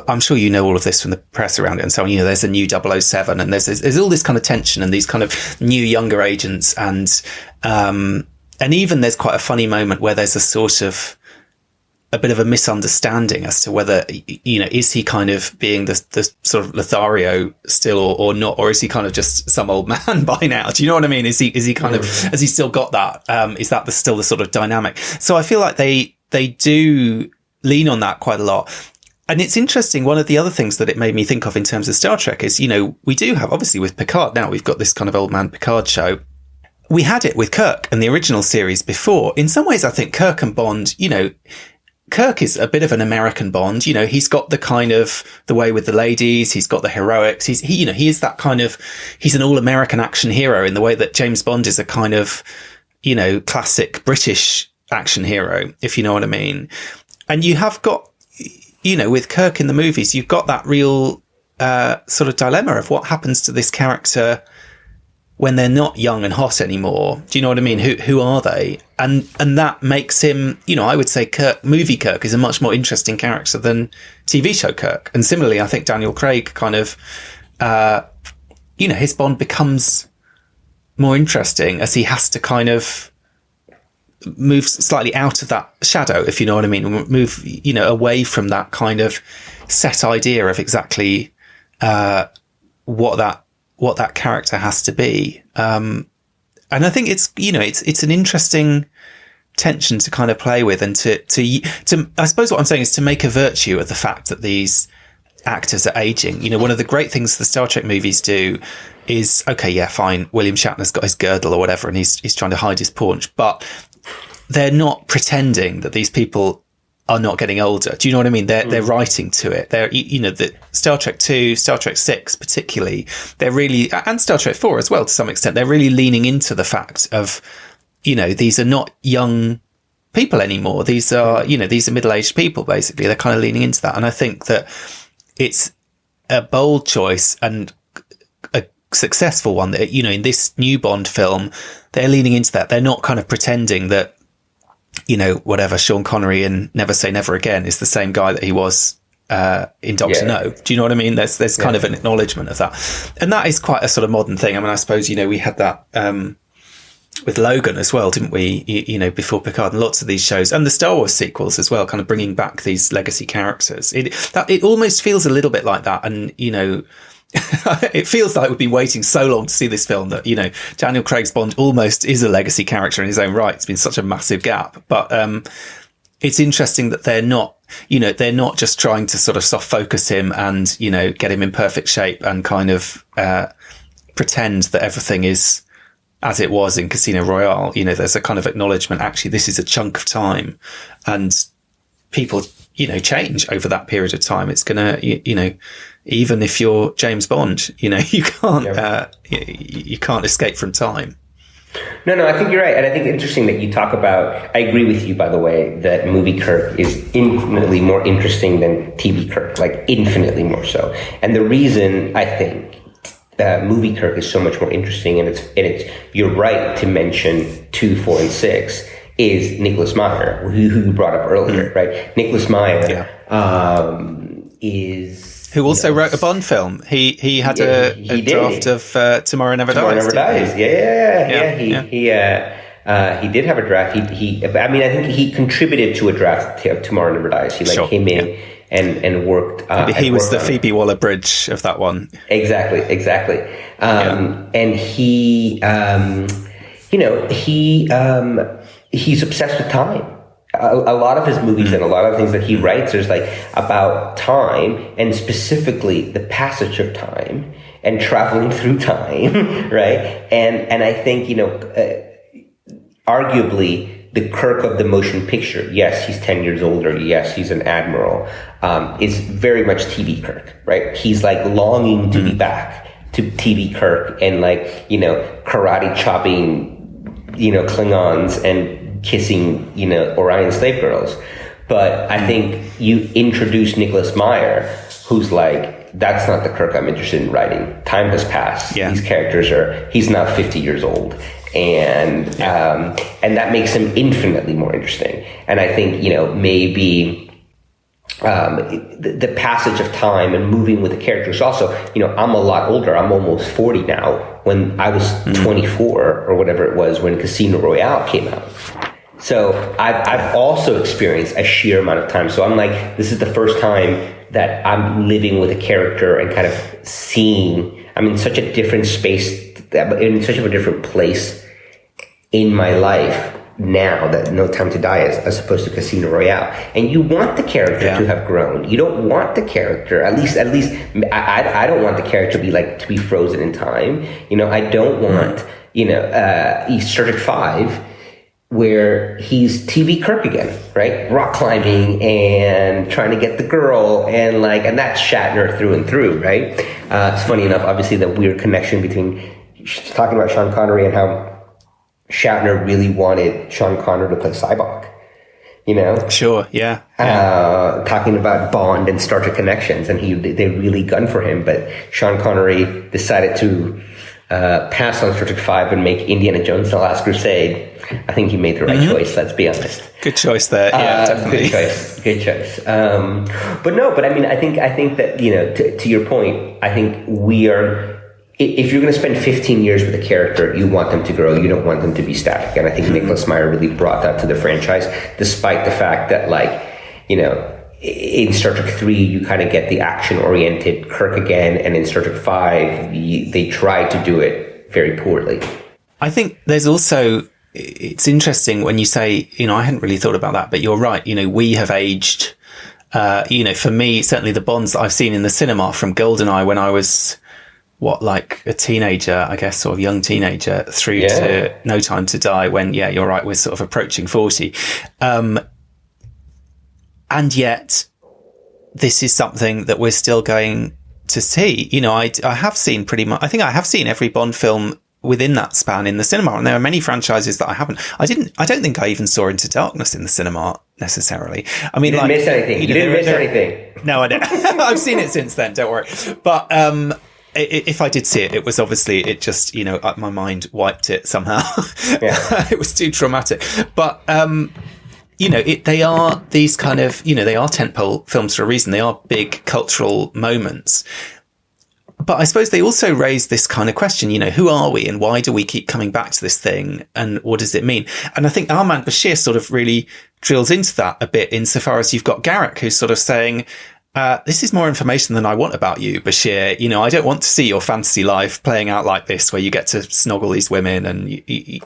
I'm sure you know all of this from the press around it and so on. There's a new 007 and there's all this kind of tension and these kind of new younger agents. And even there's quite a funny moment where there's a sort of a bit of a misunderstanding as to whether, is he kind of being the sort of Lothario still or not, or is he kind of just some old man by now? Do you know what I mean? Is he kind of, has he still got that? Is that still the sort of dynamic? So I feel like they do lean on that quite a lot. And it's interesting. One of the other things that it made me think of in terms of Star Trek is, we do have, obviously with Picard now, we've got this kind of old man Picard show. We had it with Kirk and the original series before. In some ways, I think Kirk and Bond, Kirk is a bit of an American Bond. He's got the kind of the way with the ladies. He's got the heroics. He is that kind of, he's an all American action hero in the way that James Bond is a kind of, classic British action hero, if you know what I mean. And you have got, with Kirk in the movies, you've got that real sort of dilemma of what happens to this character when they're not young and hot anymore. Do you know what I mean? Who are they? And that makes him, I would say movie Kirk is a much more interesting character than TV show Kirk. And similarly, I think Daniel Craig kind of, his Bond becomes more interesting as he has to kind of move slightly out of that shadow, if you know what I mean, move, away from that kind of set idea of exactly what that character has to be. And I think it's, it's an interesting tension to kind of play with and to I suppose what I'm saying is to make a virtue of the fact that these actors are aging. One of the great things the Star Trek movies do is, okay, yeah, fine, William Shatner's got his girdle or whatever and he's trying to hide his paunch, but they're not pretending that these people are not getting older. Do you know what I mean? They're writing to it. They're, the Star Trek 2, Star Trek 6 particularly, they're really, and Star Trek 4 as well to some extent, they're really leaning into the fact of, these are not young people anymore. These are, these are middle-aged people, basically. They're kind of leaning into that. And I think that it's a bold choice and a successful one that, in this new Bond film, they're leaning into that. They're not kind of pretending that, whatever Sean Connery in Never Say Never Again is the same guy that he was in Doctor No. Do you know what I mean? There's kind of an acknowledgement of that. And that is quite a sort of modern thing. I mean, I suppose, we had that with Logan as well, didn't we? Before Picard, and lots of these shows and the Star Wars sequels as well, kind of bringing back these legacy characters. It almost feels a little bit like that. And, it feels like we've been waiting so long to see this film that, Daniel Craig's Bond almost is a legacy character in his own right. It's been such a massive gap. But it's interesting that they're not just trying to sort of soft focus him and, get him in perfect shape and kind of pretend that everything is as it was in Casino Royale. There's a kind of acknowledgement, actually, this is a chunk of time and people, change over that period of time. It's going to, even if you're James Bond, you can't, you can't escape from time. No, I think you're right. And I think it's interesting that you talk about, I agree with you, by the way, that movie Kirk is infinitely more interesting than TV Kirk, like infinitely more so. And the reason I think movie Kirk is so much more interesting, and it's you're right to mention 2, 4, and 6, is Nicholas Meyer, who you brought up earlier, right? Nicholas Meyer is... Who also wrote a Bond film. He had a draft of Tomorrow Never Dies. Tomorrow Never Dies. He did have a draft. I think he contributed to a draft of Tomorrow Never Dies. He came in and worked. He was the Phoebe Waller-Bridge of that one. Exactly. And he's obsessed with time. A lot of his movies and a lot of things that he writes is like about time, and specifically the passage of time and traveling through time, right? And I think, arguably the Kirk of the motion picture, yes, he's 10 years older, yes, he's an admiral, is very much TV Kirk, right? He's like longing to be back to TV Kirk and karate chopping, Klingons and kissing, Orion slave girls. But I think you introduce Nicholas Meyer, who's like, that's not the Kirk I'm interested in writing. Time has passed. Yeah. These characters he's now 50 years old. And that makes him infinitely more interesting. And I think, maybe the passage of time and moving with the characters also, I'm a lot older. I'm almost 40 now. When I was 24 or whatever it was when Casino Royale came out. So I've also experienced a sheer amount of time. So I'm like, this is the first time that I'm living with a character and kind of seeing, I'm in such a different space, in such of a different place in my life now that No Time to Die is, as opposed to Casino Royale. And you want the character to have grown. You don't want the character, at least I don't want the character to be frozen in time. I don't want, Star Trek 5, where he's TV Kirk again, right? Rock climbing and trying to get the girl, and that's Shatner through and through, right? It's funny enough, obviously, the weird connection between talking about Sean Connery and how Shatner really wanted Sean Connery to play Cyborg, Sure, yeah. Talking about Bond and Star Trek connections, and they really gunned for him, but Sean Connery decided to pass on Star Trek 5 and make Indiana Jones and the Last Crusade. I think he made the right choice, let's be honest. Good choice there, yeah, definitely. Good choice. But I mean, I think that, to your point, I think we are, if you're going to spend 15 years with a character, you want them to grow, you don't want them to be static. And I think Nicholas Meyer really brought that to the franchise, despite the fact that, in Star Trek 3, you kind of get the action-oriented Kirk again, and in Star Trek 5, they tried to do it very poorly. I think there's also, it's interesting when you say, I hadn't really thought about that, but you're right. We have aged, for me, certainly the Bonds that I've seen in the cinema from GoldenEye when I was, a teenager, I guess, sort of young teenager, through to No Time to Die when, you're right, we're sort of approaching 40. And yet, this is something that we're still going to see. I have seen pretty much, I think I have seen every Bond film within that span in the cinema. And there are many franchises that I haven't. I don't think I even saw Into Darkness in the cinema necessarily. I mean, you didn't miss anything. You didn't miss anything. No, I didn't. I've seen it since then, don't worry. But, if I did see it, it was obviously, it just, my mind wiped it somehow. Yeah. It was too traumatic. But, they are these kind of, they are tentpole films for a reason. They are big cultural moments. But I suppose they also raise this kind of question, who are we and why do we keep coming back to this thing and what does it mean? And I think our Man Bashir sort of really drills into that a bit, insofar as you've got Garrick who's sort of saying, this is more information than I want about you, Bashir. I don't want to see your fantasy life playing out like this, where you get to snoggle these women and the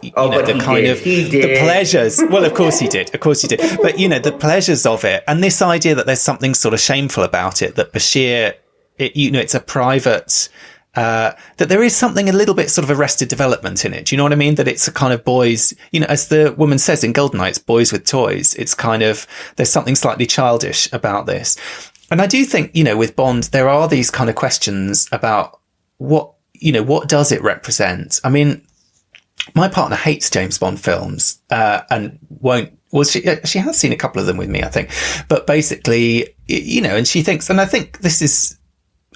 pleasures. Well, of course he did. But the pleasures of it, and this idea that there's something sort of shameful about it, that Bashir, it's a private. That there is something a little bit sort of Arrested Development in it. Do you know what I mean? That it's a kind of boys, as the woman says in GoldenEye, it's boys with toys. It's kind of, there's something slightly childish about this. And I do think, with Bond, there are these kind of questions about what does it represent? I mean, my partner hates James Bond films, and won't. Well, she has seen a couple of them with me, I think. But basically, you know, and she thinks, and I think this is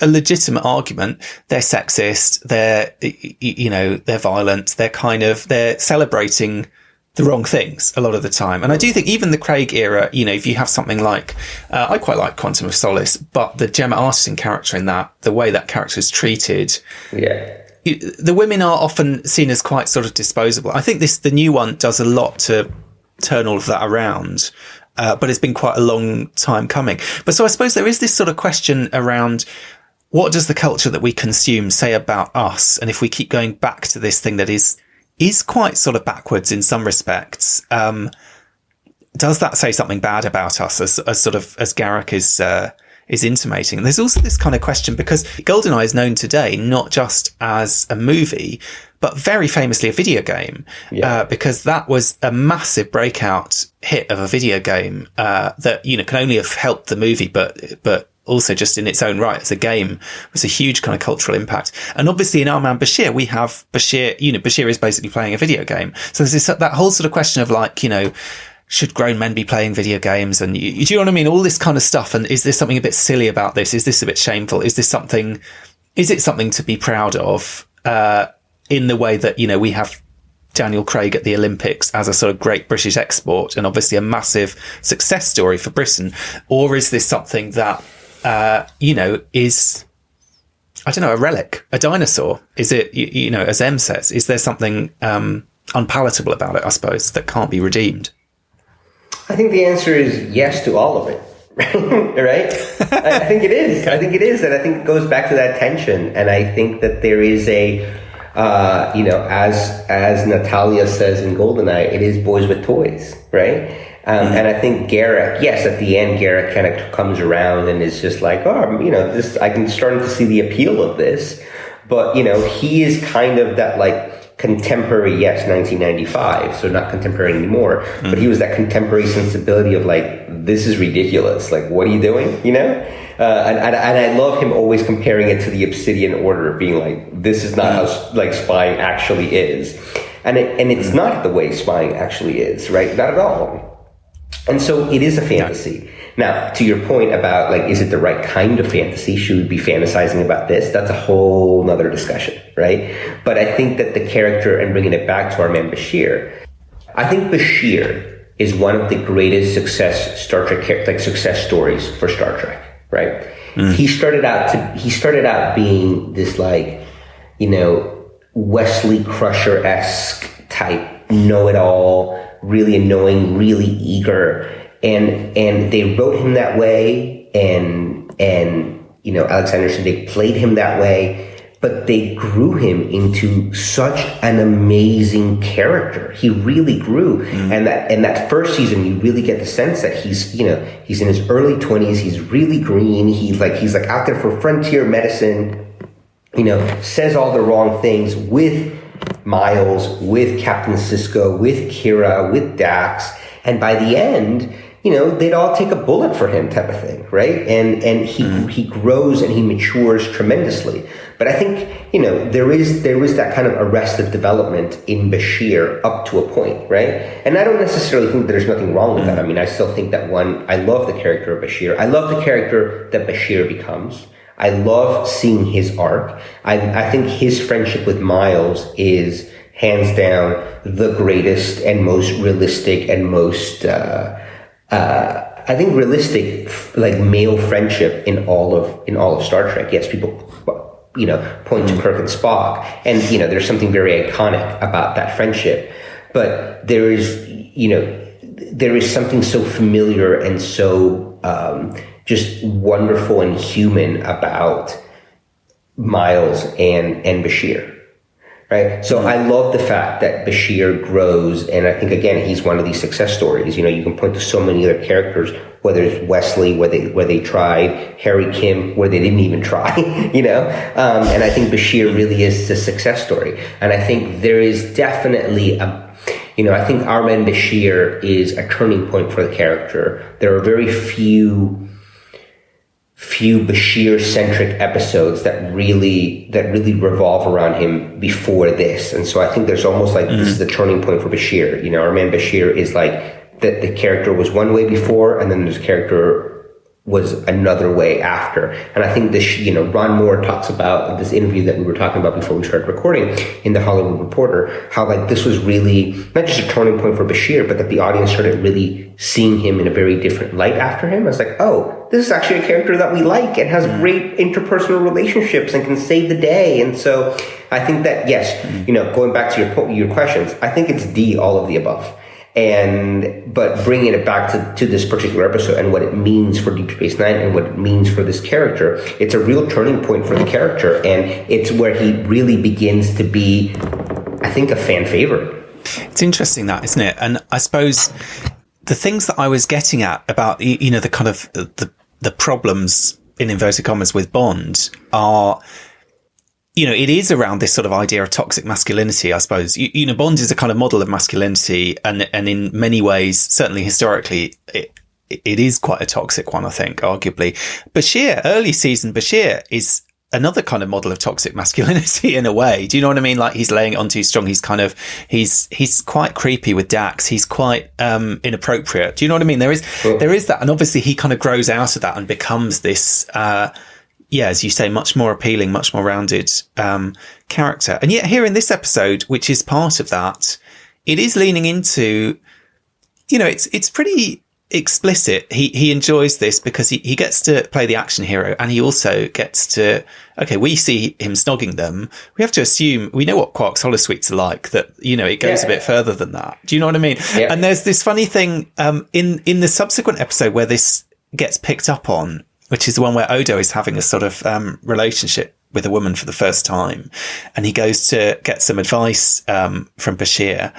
a legitimate argument. They're sexist. They're, you know, they're violent. They're celebrating the wrong things a lot of the time. And I do think even the Craig era, you know, if you have something like, I quite like Quantum of Solace, but the Gemma Arterton character in that, the way that character is treated. Yeah. The women are often seen as quite sort of disposable. I think the new one does a lot to turn all of that around. But it's been quite a long time coming. But so I suppose there is this sort of question around what does the culture that we consume say about us? And if we keep going back to this thing that is quite sort of backwards in some respects, does that say something bad about us as Garrick is intimating? And there's also this kind of question because GoldenEye is known today not just as a movie, but very famously a video game, because that was a massive breakout hit of a video game that, you know, can only have helped the movie, but also just in its own right as a game was a huge kind of cultural impact. And obviously in our Man Bashir, we have Bashir, you know, Bashir is basically playing a video game. So there's that whole sort of question of like, you know, should grown men be playing video games? And do you know what I mean? All this kind of stuff. And is there something a bit silly about this? Is this a bit shameful? Is it something to be proud of? In the way that, you know, we have Daniel Craig at the Olympics as a sort of great British export and obviously a massive success story for Britain? Or is this something that, you know, is, I don't know, a relic, a dinosaur? Is it, you know, as Em says, is there something unpalatable about it, I suppose, that can't be redeemed? I think the answer is yes to all of it. Right? I think it is. And I think it goes back to that tension. And I think that there is a, you know, as Natalia says in GoldenEye, it is boys with toys, right? And I think Garrick, yes, at the end, Garrick kind of comes around and is just like, oh, you know, this, I can start to see the appeal of this. But, you know, he is kind of that like contemporary, yes, 1995, so not contemporary anymore, but he was that contemporary sensibility of like, this is ridiculous. Like, what are you doing? You know? And I love him always comparing it to the Obsidian Order, being like, this is not how like spying actually is. And it's not the way spying actually is, right? Not at all. And so it is a fantasy. Now, to your point about like, is it the right kind of fantasy? Should we be fantasizing about this? That's a whole nother discussion, right? But I think that the character, and bringing it back to our man Bashir, I think Bashir is one of the greatest Star Trek success stories for Star Trek, right? He started out being this like, you know, Wesley Crusher-esque type know-it-all, really annoying, really eager, and they wrote him that way, and you know, Alexander said they played him that way, but they grew him into such an amazing character. He really grew, and that first season, you really get the sense that he's in his early 20s. He's really green. He's like out there for frontier medicine. You know, says all the wrong things with Miles, with Captain Sisko, with Kira, with Dax, and by the end, you know, they'd all take a bullet for him, type of thing, right? And he grows and he matures tremendously. But I think, you know, there is that kind of arrested development in Bashir up to a point, right? And I don't necessarily think that there's nothing wrong with that. I mean, I still think that I love the character of Bashir. I love the character that Bashir becomes. I love seeing his arc. I think his friendship with Miles is hands down the greatest and most realistic and most, I think realistic, like male friendship in all of Star Trek. Yes, people, you know, point to Kirk and Spock, and you know, there's something very iconic about that friendship. But there is something so familiar and so just wonderful and human about Miles and Bashir. Right. So I love the fact that Bashir grows, and I think again he's one of these success stories. You know, you can point to so many other characters, whether it's Wesley, where they tried, Harry Kim, where they didn't even try. You know, and I think Bashir really is a success story. And I think there is definitely I think our man Bashir is a turning point for the character. There are very few few Bashir-centric episodes that really revolve around him before this. And so I think there's almost like this is the turning point for Bashir. You know, our Man Bashir is like the character was one way before, and then this character was another way after. And I think this, you know, Ron Moore talks about this interview that we were talking about before we started recording in the Hollywood Reporter, how like this was really not just a turning point for Bashir, but that the audience started really seeing him in a very different light after him. I was like, oh, this is actually a character that we like and has great interpersonal relationships and can save the day. And so I think that, yes, you know, going back to your questions, I think it's D, all of the above. But bringing it back to this particular episode and what it means for Deep Space Nine and what it means for this character, it's a real turning point for the character, and it's where he really begins to be, I think, a fan favorite. It's interesting that, isn't it? And I suppose the things that I was getting at about, you know, the kind of the problems in inverted commas with Bond are, you know, it is around this sort of idea of toxic masculinity, I suppose. You know, Bond is a kind of model of masculinity, and in many ways, certainly historically, it is quite a toxic one, I think, arguably. Bashir, early season Bashir, is another kind of model of toxic masculinity in a way. Do you know what I mean? Like, he's laying it on too strong. He's kind of, he's quite creepy with Dax. He's quite inappropriate. Do you know what I mean? There is that. And obviously he kind of grows out of that and becomes this, as you say, much more appealing, much more rounded character. And yet here in this episode, which is part of that, it is leaning into, you know, it's pretty explicit. He enjoys this because he gets to play the action hero, and he also gets to, okay, we see him snogging them. We have to assume, we know what Quark's holosuites are like, that, you know, it goes a bit further than that. Do you know what I mean? Yeah. And there's this funny thing in the subsequent episode where this gets picked up on, which is the one where Odo is having a sort of relationship with a woman for the first time. And he goes to get some advice from Bashir.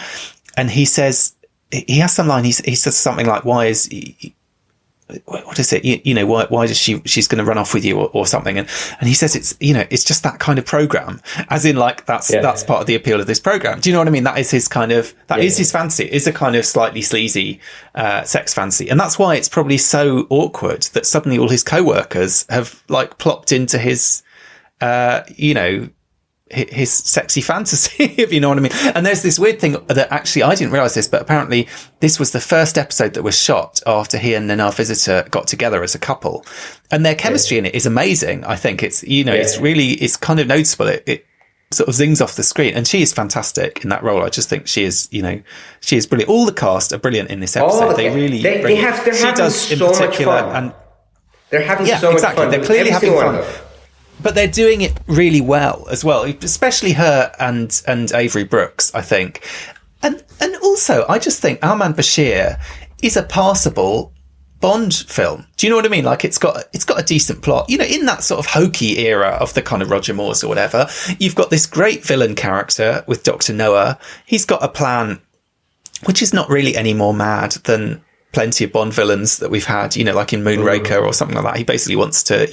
And he says, he has some line, he says something like, what is it? You know, why does she's going to run off with you or something? And he says, it's, you know, it's just that kind of program, as in like, that's part of the appeal of this program. Do you know what I mean? That is his kind of, is his fancy. It is a kind of slightly sleazy, sex fancy. And that's why it's probably so awkward that suddenly all his co-workers have like plopped into his, you know, his sexy fantasy, if you know what I mean. And there's this weird thing that actually, I didn't realize this, but apparently this was the first episode that was shot after he and our visitor got together as a couple, and their chemistry in it is amazing. I think it's, you know, it's kind of noticeable. It sort of zings off the screen, and she is fantastic in that role. I just think she is brilliant. All the cast are brilliant in this episode. They're having so much fun. And they're having so much fun. They're clearly having fun. But they're doing it really well as well, especially her and Avery Brooks, I think. And also, I just think Our Man Bashir is a passable Bond film. Do you know what I mean? Like, it's got a decent plot. You know, in that sort of hokey era of the kind of Roger Moores or whatever, you've got this great villain character with Dr. Noah. He's got a plan which is not really any more mad than plenty of Bond villains that we've had, you know, like in Moonraker or something like that. He basically wants to,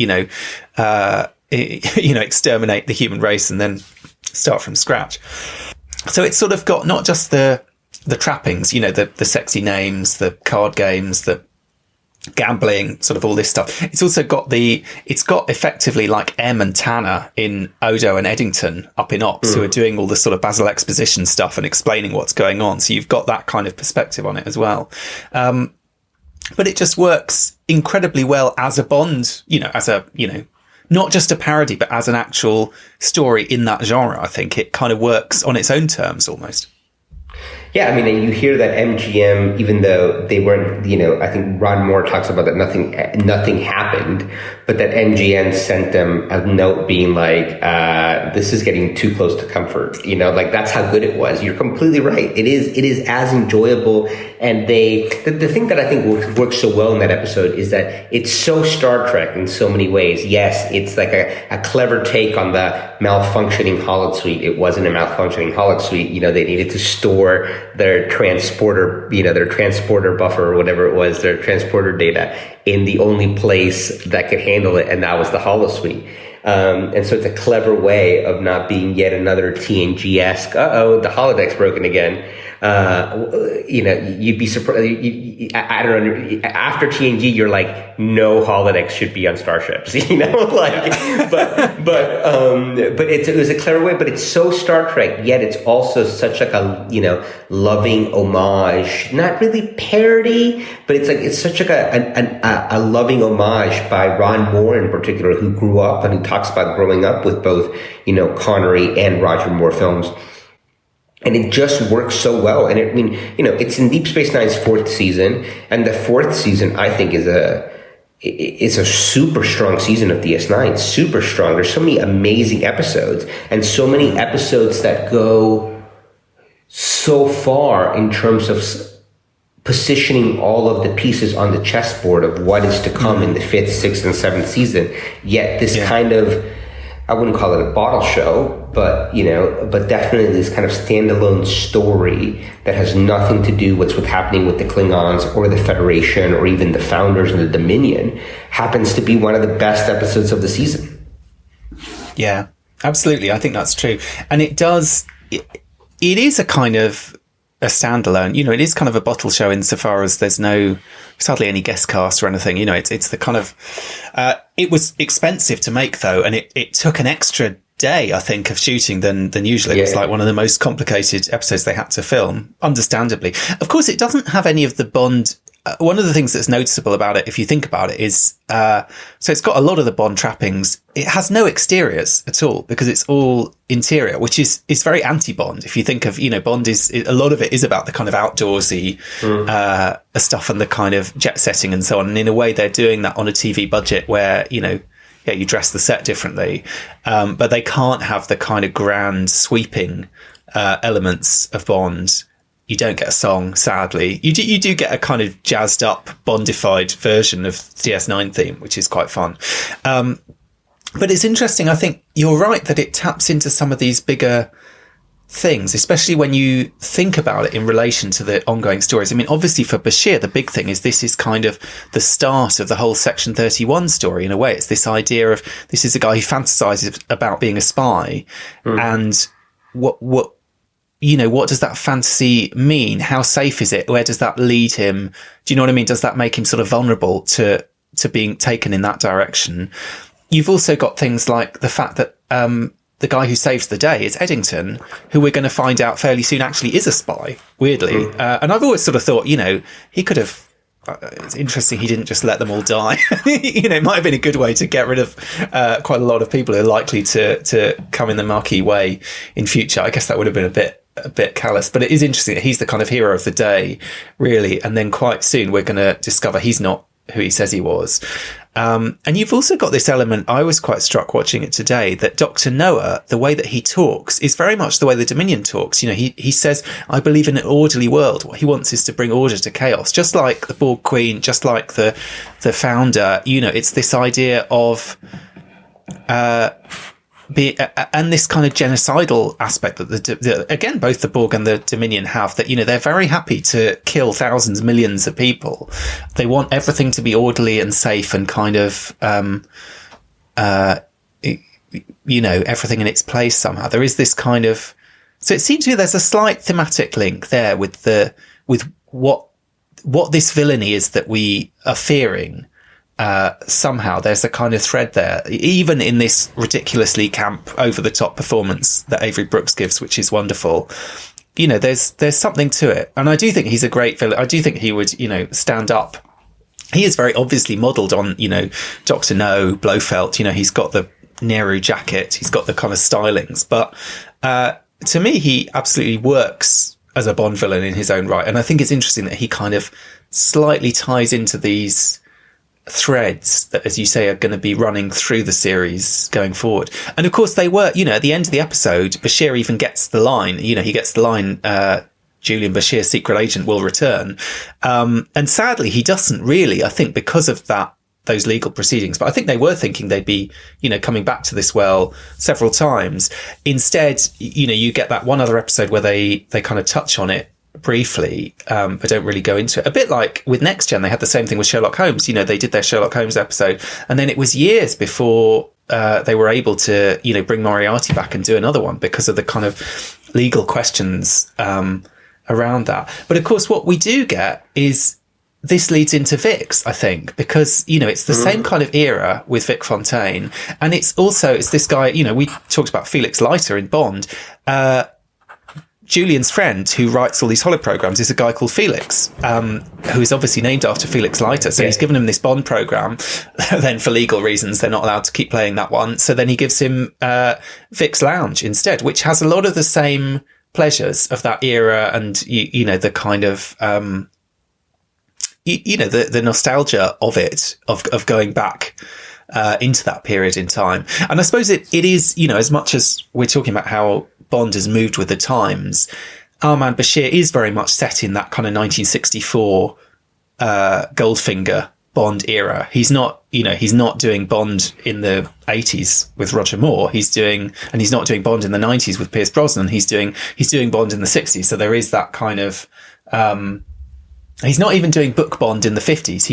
exterminate the human race and then start from scratch. So it's sort of got not just the trappings, you know, the sexy names, the card games, the gambling, sort of all this stuff. It's also got effectively like M and Tanner in Odo and Eddington up in Ops, who are doing all the sort of Basil exposition stuff and explaining what's going on. So you've got that kind of perspective on it as well. But it just works incredibly well as a Bond, not just a parody, but as an actual story in that genre. I think it kind of works on its own terms almost. Yeah, I mean, and you hear that MGM, even though they weren't, I think Ron Moore talks about that nothing happened, but that MGM sent them a note being like, this is getting too close to comfort. Like that's how good it was. You're completely right. It is as enjoyable. And the thing that I think works so well in that episode is that it's so Star Trek in so many ways. Yes, it's like a clever take on the malfunctioning holosuite. It wasn't a malfunctioning holosuite. They needed to store their transporter buffer or whatever it was, their transporter data in the only place that could handle it, and that was the holosuite. And so it's a clever way of not being yet another TNG-esque, the holodeck's broken again. you'd be surprised. I don't know. After TNG, you're like, no holodecks should be on starships, but it was a clever way, but it's so Star Trek, yet it's also such like a, loving homage, not really parody, but it's such like a loving homage by Ron Moore in particular, who grew up and who talks about growing up with both, Connery and Roger Moore films. And it just works so well. And it's in Deep Space Nine's 4th season. And the 4th season, I think, is a super strong season of DS9. Super strong. There's so many amazing episodes, and so many episodes that go so far in terms of positioning all of the pieces on the chessboard of what is to come in the 5th, 6th, and 7th season. Yet this kind of, I wouldn't call it a bottle show, but definitely this kind of standalone story that has nothing to do with what's happening with the Klingons or the Federation or even the Founders and the Dominion, happens to be one of the best episodes of the season. Yeah, absolutely. I think that's true. And it is a kind of a standalone, it is kind of a bottle show insofar as there's hardly any guest cast or anything. It's the kind of, it was expensive to make though. And it took an extra day, I think, of shooting than usually. It was like one of the most complicated episodes they had to film, understandably. Of course, it doesn't have any of the Bond. One of the things that's noticeable about it, if you think about it, is so it's got a lot of the Bond trappings. It has no exteriors at all because it's all interior, which is very anti-Bond. If you think of, Bond a lot of it is about the kind of outdoorsy stuff and the kind of jet setting and so on. And in a way, they're doing that on a TV budget where, you dress the set differently, but they can't have the kind of grand sweeping elements of Bond. You don't get a song, sadly. You do get a kind of jazzed up, Bondified version of the DS9 theme, which is quite fun. But it's interesting. I think you're right that it taps into some of these bigger things, especially when you think about it in relation to the ongoing stories. I mean, obviously for Bashir, the big thing is this is kind of the start of the whole Section 31 story in a way. It's this idea of this is a guy who fantasizes about being a spy, and what does that fantasy mean? How safe is it? Where does that lead him? Do you know what I mean? Does that make him sort of vulnerable to being taken in that direction? You've also got things like the fact that the guy who saves the day is Eddington, who we're going to find out fairly soon actually is a spy, weirdly. And I've always sort of thought, he could have... it's interesting he didn't just let them all die. It might have been a good way to get rid of quite a lot of people who are likely to come in the Marquis way in future. I guess that would have been a bit callous, but it is interesting that he's the kind of hero of the day, really. And then quite soon we're going to discover he's not who he says he was. And you've also got this element, I was quite struck watching it today, that Dr. Noah, the way that he talks is very much the way the Dominion talks. He says, I believe in an orderly world. What he wants is to bring order to chaos, just like the Borg Queen, just like the founder. It's this idea of and this kind of genocidal aspect that again, both the Borg and the Dominion have, that, they're very happy to kill thousands, millions of people. They want everything to be orderly and safe and kind of, everything in its place somehow. There is this kind of, so it seems to me there's a slight thematic link there with what this villainy is that we are fearing. Somehow there's a kind of thread there, even in this ridiculously camp, over the top performance that Avery Brooks gives, which is wonderful. There's something to it. And I do think he's a great villain. I do think he would, stand up. He is very obviously modelled on, Dr. No, Blofeld. He's got the Nehru jacket. He's got the kind of stylings. But to me, he absolutely works as a Bond villain in his own right. And I think it's interesting that he kind of slightly ties into these threads that, as you say, are going to be running through the series going forward. And of course they were, at the end of the episode, Bashir even gets the line, he gets the line, Julian Bashir, secret agent, will return. And sadly, he doesn't really, I think, because of those legal proceedings. But I think they were thinking they'd be, coming back to this well several times. Instead, you get that one other episode where they kind of touch on it briefly, but don't really go into it. A bit like with Next Gen, they had the same thing with Sherlock Holmes. They did their Sherlock Holmes episode, and then it was years before they were able to, bring Moriarty back and do another one because of the kind of legal questions around that. But of course, what we do get is this leads into Vic's, I think, because, you know, it's the same kind of era with Vic Fontaine. And it's this guy, you know, we talked about Felix Leiter in Bond. Julian's friend who writes all these holoprograms is a guy called Felix, who is obviously named after Felix Leiter. So he's given him this Bond program. Then for legal reasons, they're not allowed to keep playing that one. So then he gives him Vic's Lounge instead, which has a lot of the same pleasures of that era. And, you know, the kind of, you know, the nostalgia of it, of going back into that period in time. And I suppose it is, you know, as much as we're talking about how Bond has moved with the times, our Man Bashir is very much set in that kind of 1964 Goldfinger Bond era. He's not doing Bond in the 80s with Roger Moore. He's not doing Bond in the 90s with Pierce Brosnan. He's doing Bond in the 60s. So there is that kind of, he's not even doing book Bond in the 50s.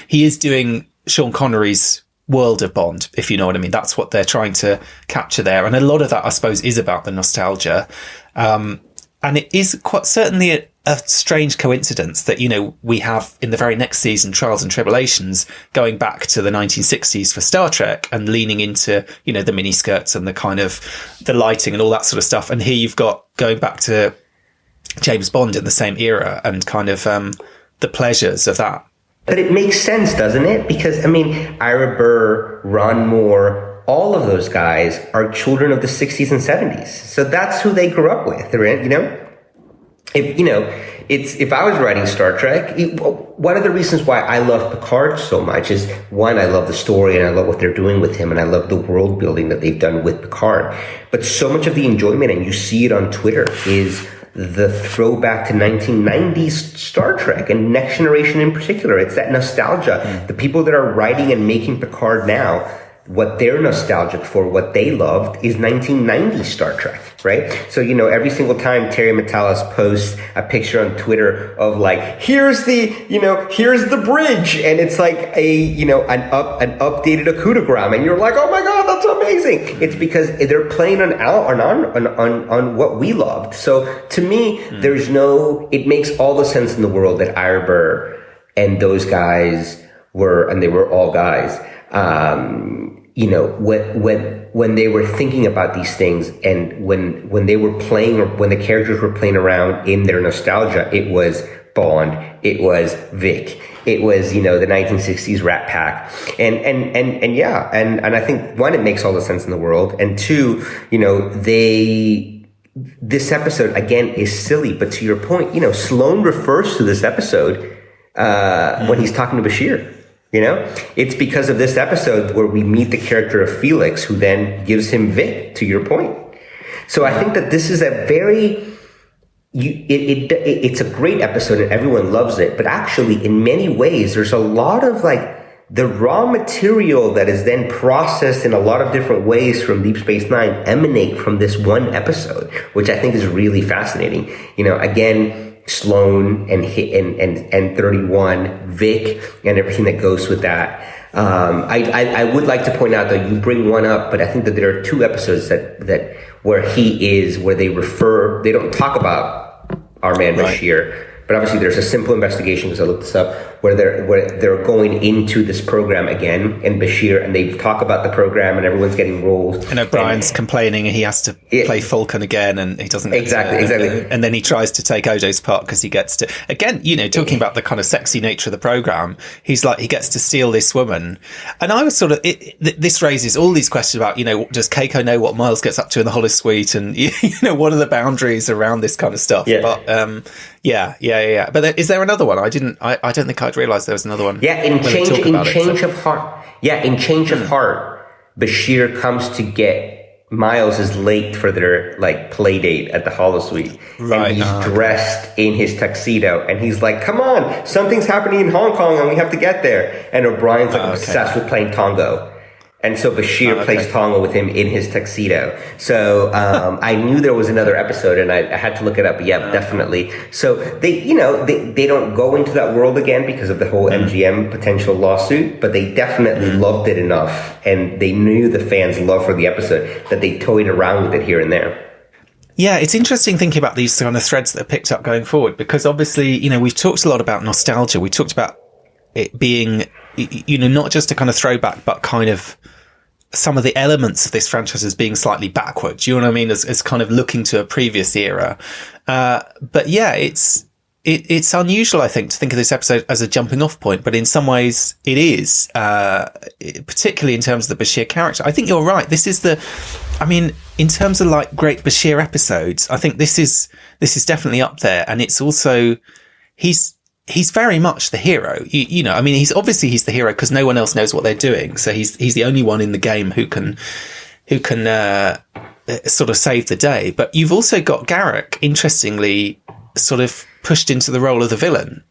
He is doing Sean Connery's world of Bond, if you know what I mean. That's what they're trying to capture there. And a lot of that, I suppose, is about the nostalgia. And it is quite certainly a strange coincidence that, you know, we have in the very next season, Trials and Tribulations, going back to the 1960s for Star Trek and leaning into, you know, the miniskirts and the kind of the lighting and all that sort of stuff. And here you've got going back to James Bond in the same era and kind of the pleasures of that. But it makes sense, doesn't it? Because, I mean, Ira Burr, Ron Moore, all of those guys are children of the 60s and 70s. So that's who they grew up with, you know? If I was writing Star Trek, one of the reasons why I love Picard so much is, one, I love the story and I love what they're doing with him and I love the world building that they've done with Picard. But so much of the enjoyment, and you see it on Twitter, is the throwback to 1990s Star Trek and Next Generation in particular. It's that nostalgia. The people that are writing and making Picard now, what they're nostalgic for, what they loved, is 1990s Star Trek, right? So, you know, every single time Terry Matalas posts a picture on Twitter of like, here's the bridge, and it's like an updated holoprogram, and you're like, oh my God, that's amazing. It's because they're playing on what we loved. So to me, it makes all the sense in the world that Ira Burr and those guys and they were all guys, you know, when they were thinking about these things, and when they were playing, or when the characters were playing around in their nostalgia, it was Bond, it was Vic, it was, you know, the 1960s Rat Pack, and I think, one, it makes all the sense in the world, and two, you know, this episode again is silly, but to your point, you know, Sloane refers to this episode when he's talking to Bashir. You know, it's because of this episode where we meet the character of Felix, who then gives him Vic, to your point. So I think that this is a very, it's a great episode and everyone loves it. But actually, in many ways, there's a lot of like the raw material that is then processed in a lot of different ways from Deep Space Nine emanate from this one episode, which I think is really fascinating. You know, again, Sloane and 31, Vic, and everything that goes with that. I would like to point out, though, you bring one up, but I think that there are two episodes that where they don't talk about our Man Bashir, but obviously there's a simple investigation, because I looked this up, where they're going into this program again, and Bashir, and they talk about the program, and everyone's getting roles. And O'Brien's complaining, and he has to play Falcon again, and he doesn't get exactly. And then he tries to take Odo's part because he gets to, again, you know, talking about the kind of sexy nature of the program. He's like, he gets to steal this woman, and I was sort of, this raises all these questions about, you know, does Keiko know what Miles gets up to in the holosuite, and you know, what are the boundaries around this kind of stuff? Yeah. But But is there another one? I don't think I'd realised there was another one. Yeah, in Change of Heart. Yeah, in Change of Heart, Bashir comes to get Miles is late for their like play date at the holosuite, and he's dressed in his tuxedo, and he's like, "Come on, something's happening in Hong Kong, and we have to get there." And O'Brien's like obsessed with playing Tongo. And so Bashir plays Tonga with him in his tuxedo. So I knew there was another episode, and I had to look it up. But yeah, definitely. So they don't go into that world again because of the whole MGM potential lawsuit, but they definitely loved it enough, and they knew the fans' love for the episode that they toyed around with it here and there. Yeah, it's interesting thinking about these kind of threads that are picked up going forward, because obviously, you know, we've talked a lot about nostalgia. We talked about it being, you know, not just a kind of throwback, but kind of some of the elements of this franchise as being slightly backwards. You know what I mean? As kind of looking to a previous era. But yeah, it's unusual, I think, to think of this episode as a jumping off point, but in some ways it is, particularly in terms of the Bashir character. I think you're right. This is in terms of like great Bashir episodes, I think this is definitely up there. And it's also, he's very much the hero. You know, I mean, he's the hero because no one else knows what they're doing. So he's the only one in the game who can sort of save the day. But you've also got Garak, interestingly, sort of pushed into the role of the villain,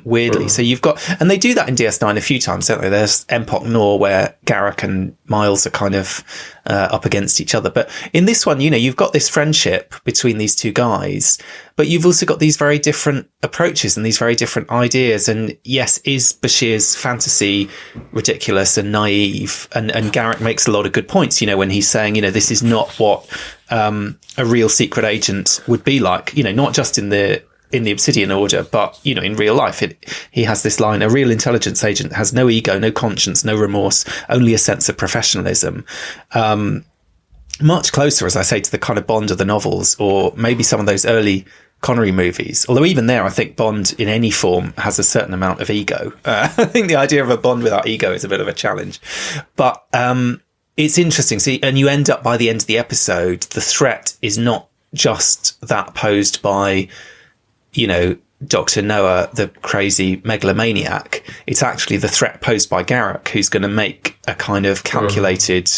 weirdly. So you've got, and they do that in DS9 a few times, don't they? There's Empok Nor, where Garak and Miles are kind of up against each other. But in this one, you know, you've got this friendship between these two guys, but you've also got these very different approaches and these very different ideas. And yes, is Bashir's fantasy ridiculous and naive? And Garak makes a lot of good points, you know, when he's saying, you know, this is not what a real secret agent would be like, you know, not just in the Obsidian Order, but, you know, in real life. He has this line: a real intelligence agent has no ego, no conscience, no remorse, only a sense of professionalism. Much closer, as I say, to the kind of Bond of the novels, or maybe some of those early Connery movies. Although even there, I think Bond in any form has a certain amount of ego. I think the idea of a Bond without ego is a bit of a challenge. But it's interesting. See, and you end up by the end of the episode, the threat is not just that posed by, you know, Dr. Noah, the crazy megalomaniac. It's actually the threat posed by Garak, who's going to make a kind of calculated,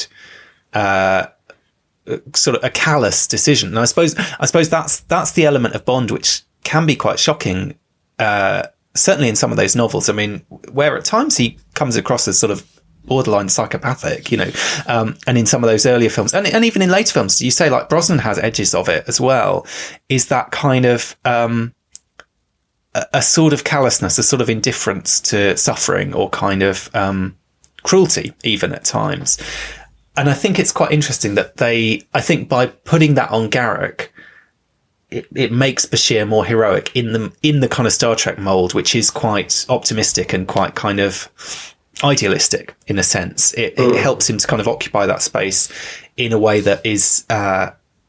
sort of a callous decision. And I suppose that's the element of Bond which can be quite shocking, certainly in some of those novels. I mean, where at times he comes across as sort of borderline psychopathic, you know, and in some of those earlier films, and even in later films, you say like Brosnan has edges of it as well, is that kind of a sort of callousness, a sort of indifference to suffering, or kind of cruelty even at times. And I think it's quite interesting that I think by putting that on Garak, it makes Bashir more heroic in the kind of Star Trek mold, which is quite optimistic and quite kind of idealistic in a sense. It helps him to kind of occupy that space in a way that is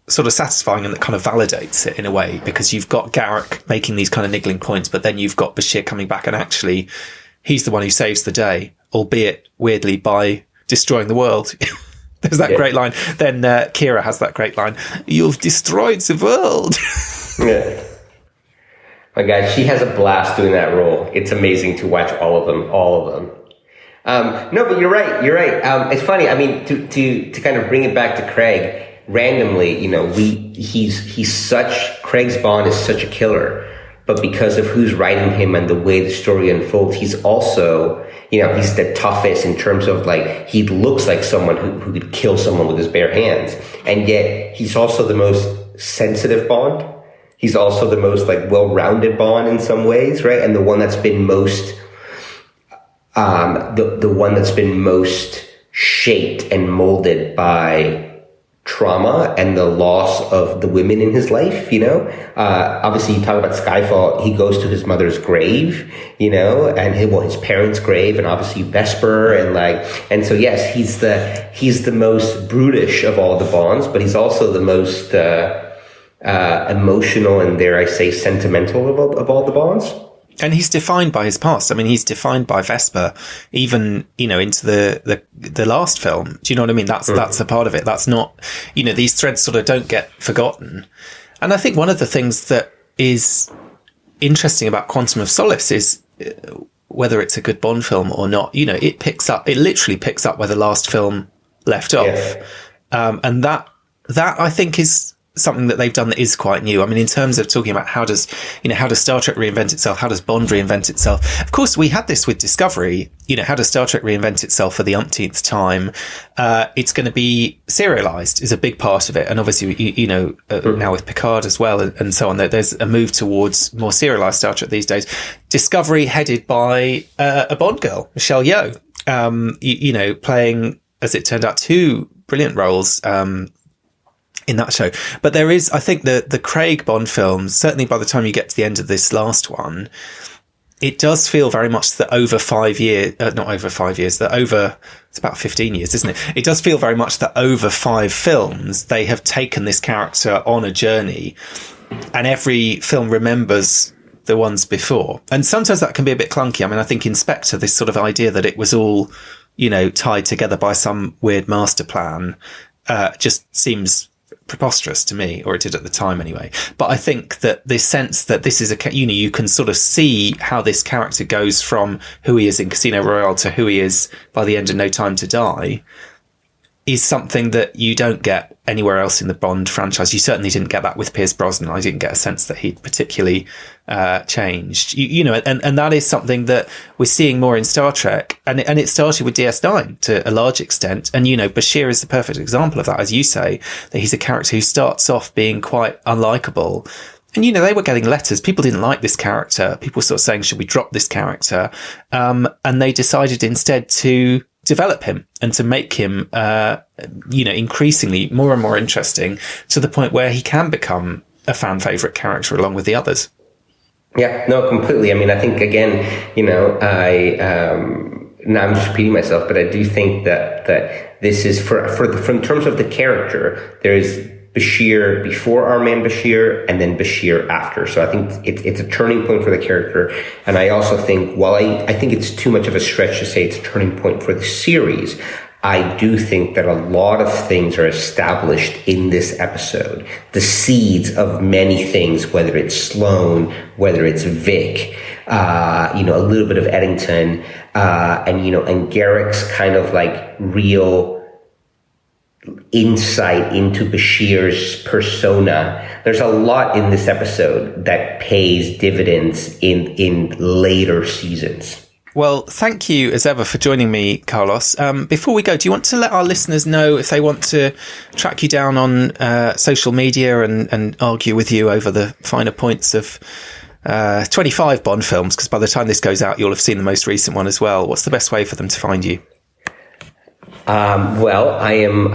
sort of satisfying and that kind of validates it in a way, because you've got Garak making these kind of niggling points, but then you've got Bashir coming back and actually he's the one who saves the day, albeit weirdly by destroying the world. There's that great line. Then Kira has that great line: "You've destroyed the world." Yeah. My God, she has a blast doing that role. It's amazing to watch all of them. No, but you're right. It's funny. I mean, to kind of bring it back to Craig randomly, you know, Craig's Bond is such a killer, but because of who's writing him and the way the story unfolds, he's also, you know, he's the toughest in terms of like, he looks like someone who could kill someone with his bare hands. And yet he's also the most sensitive Bond. He's also the most like well-rounded Bond in some ways, right? And the one that's been most, the one that's been most shaped and molded by trauma and the loss of the women in his life, you know. Obviously, you talk about Skyfall, he goes to his mother's grave, you know, and his parents' grave, and obviously Vesper, and so yes, he's the most brutish of all the Bonds, but he's also the most emotional and, dare I say, sentimental of all the Bonds. And he's defined by his past. I mean, he's defined by Vesper, even, you know, into the last film. Do you know what I mean? That's a part of it. That's not, you know, these threads sort of don't get forgotten. And I think one of the things that is interesting about Quantum of Solace is whether it's a good Bond film or not, you know, it literally picks up where the last film left off. Yeah. And that I think is something that they've done that is quite new. I mean, in terms of talking about how does Star Trek reinvent itself? How does Bond reinvent itself? Of course, we had this with Discovery. You know, how does Star Trek reinvent itself for the umpteenth time? It's going to be serialized is a big part of it. And obviously, you know, now with Picard as well and so on, there's a move towards more serialized Star Trek these days. Discovery headed by a Bond girl, Michelle Yeoh, you know, playing, as it turned out, two brilliant roles, in that show. But there is, I think, the Craig Bond films, certainly by the time you get to the end of this last one, it does feel very much that over 5 years, not over 5 years, that over, it's about 15 years, isn't it? It does feel very much that over 5 films, they have taken this character on a journey, and every film remembers the ones before. And sometimes that can be a bit clunky. I mean, I think in Spectre, this sort of idea that it was all, tied together by some weird master plan, just seems preposterous to me, or it did at the time anyway. But I think that this sense that this is you can sort of see how this character goes from who he is in Casino Royale to who he is by the end of No Time to Die is something that you don't get anywhere else in the Bond franchise. You certainly didn't get that with Pierce Brosnan. I didn't get a sense that he'd particularly changed. And that is something that we're seeing more in Star Trek. And it started with DS9 to a large extent. And, Bashir is the perfect example of that, as you say, that he's a character who starts off being quite unlikable. And, they were getting letters. People didn't like this character. People were sort of saying, should we drop this character? And they decided instead to develop him and to make him, increasingly more and more interesting to the point where he can become a fan favorite character along with the others. Yeah, no, completely. I mean, I think again, now I'm just repeating myself, but I do think that this is from terms of the character, there is Bashir before our Man Bashir and then Bashir after. So I think it's a turning point for the character. And I also think, while I think it's too much of a stretch to say it's a turning point for the series, I do think that a lot of things are established in this episode. The seeds of many things, whether it's Sloane, whether it's Vic, a little bit of Eddington, and Garrick's kind of like real insight into Bashir's persona. There's a lot in this episode that pays dividends in later seasons. Well, thank you as ever for joining me, Carlos. Before we go, do you want to let our listeners know if they want to track you down on social media and argue with you over the finer points of 25 Bond films? Because by the time this goes out, you'll have seen the most recent one as well. What's the best way for them to find you? Well, I am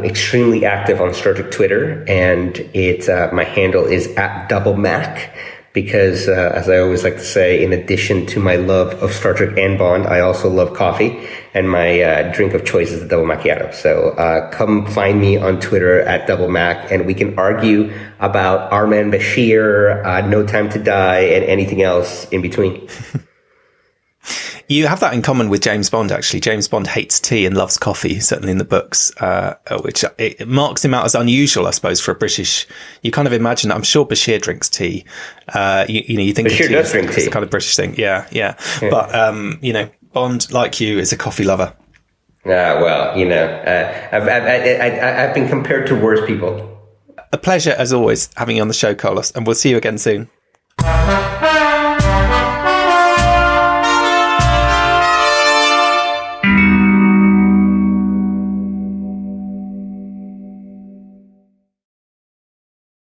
extremely active on Star Trek Twitter, and my handle is @DoubleMac, because as I always like to say, in addition to my love of Star Trek and Bond, I also love coffee, and my drink of choice is the double macchiato. So come find me on Twitter @DoubleMac, and we can argue about our Man Bashir, No Time to Die, and anything else in between. You have that in common with James Bond, actually. James Bond hates tea and loves coffee, certainly in the books, which it marks him out as unusual, I suppose, for a British. You kind of imagine, I'm sure Bashir drinks tea. You think Bashir does drink tea. It's a kind of British thing. Yeah. But, Bond, like you, is a coffee lover. I've been compared to worse people. A pleasure, as always, having you on the show, Carlos, and we'll see you again soon.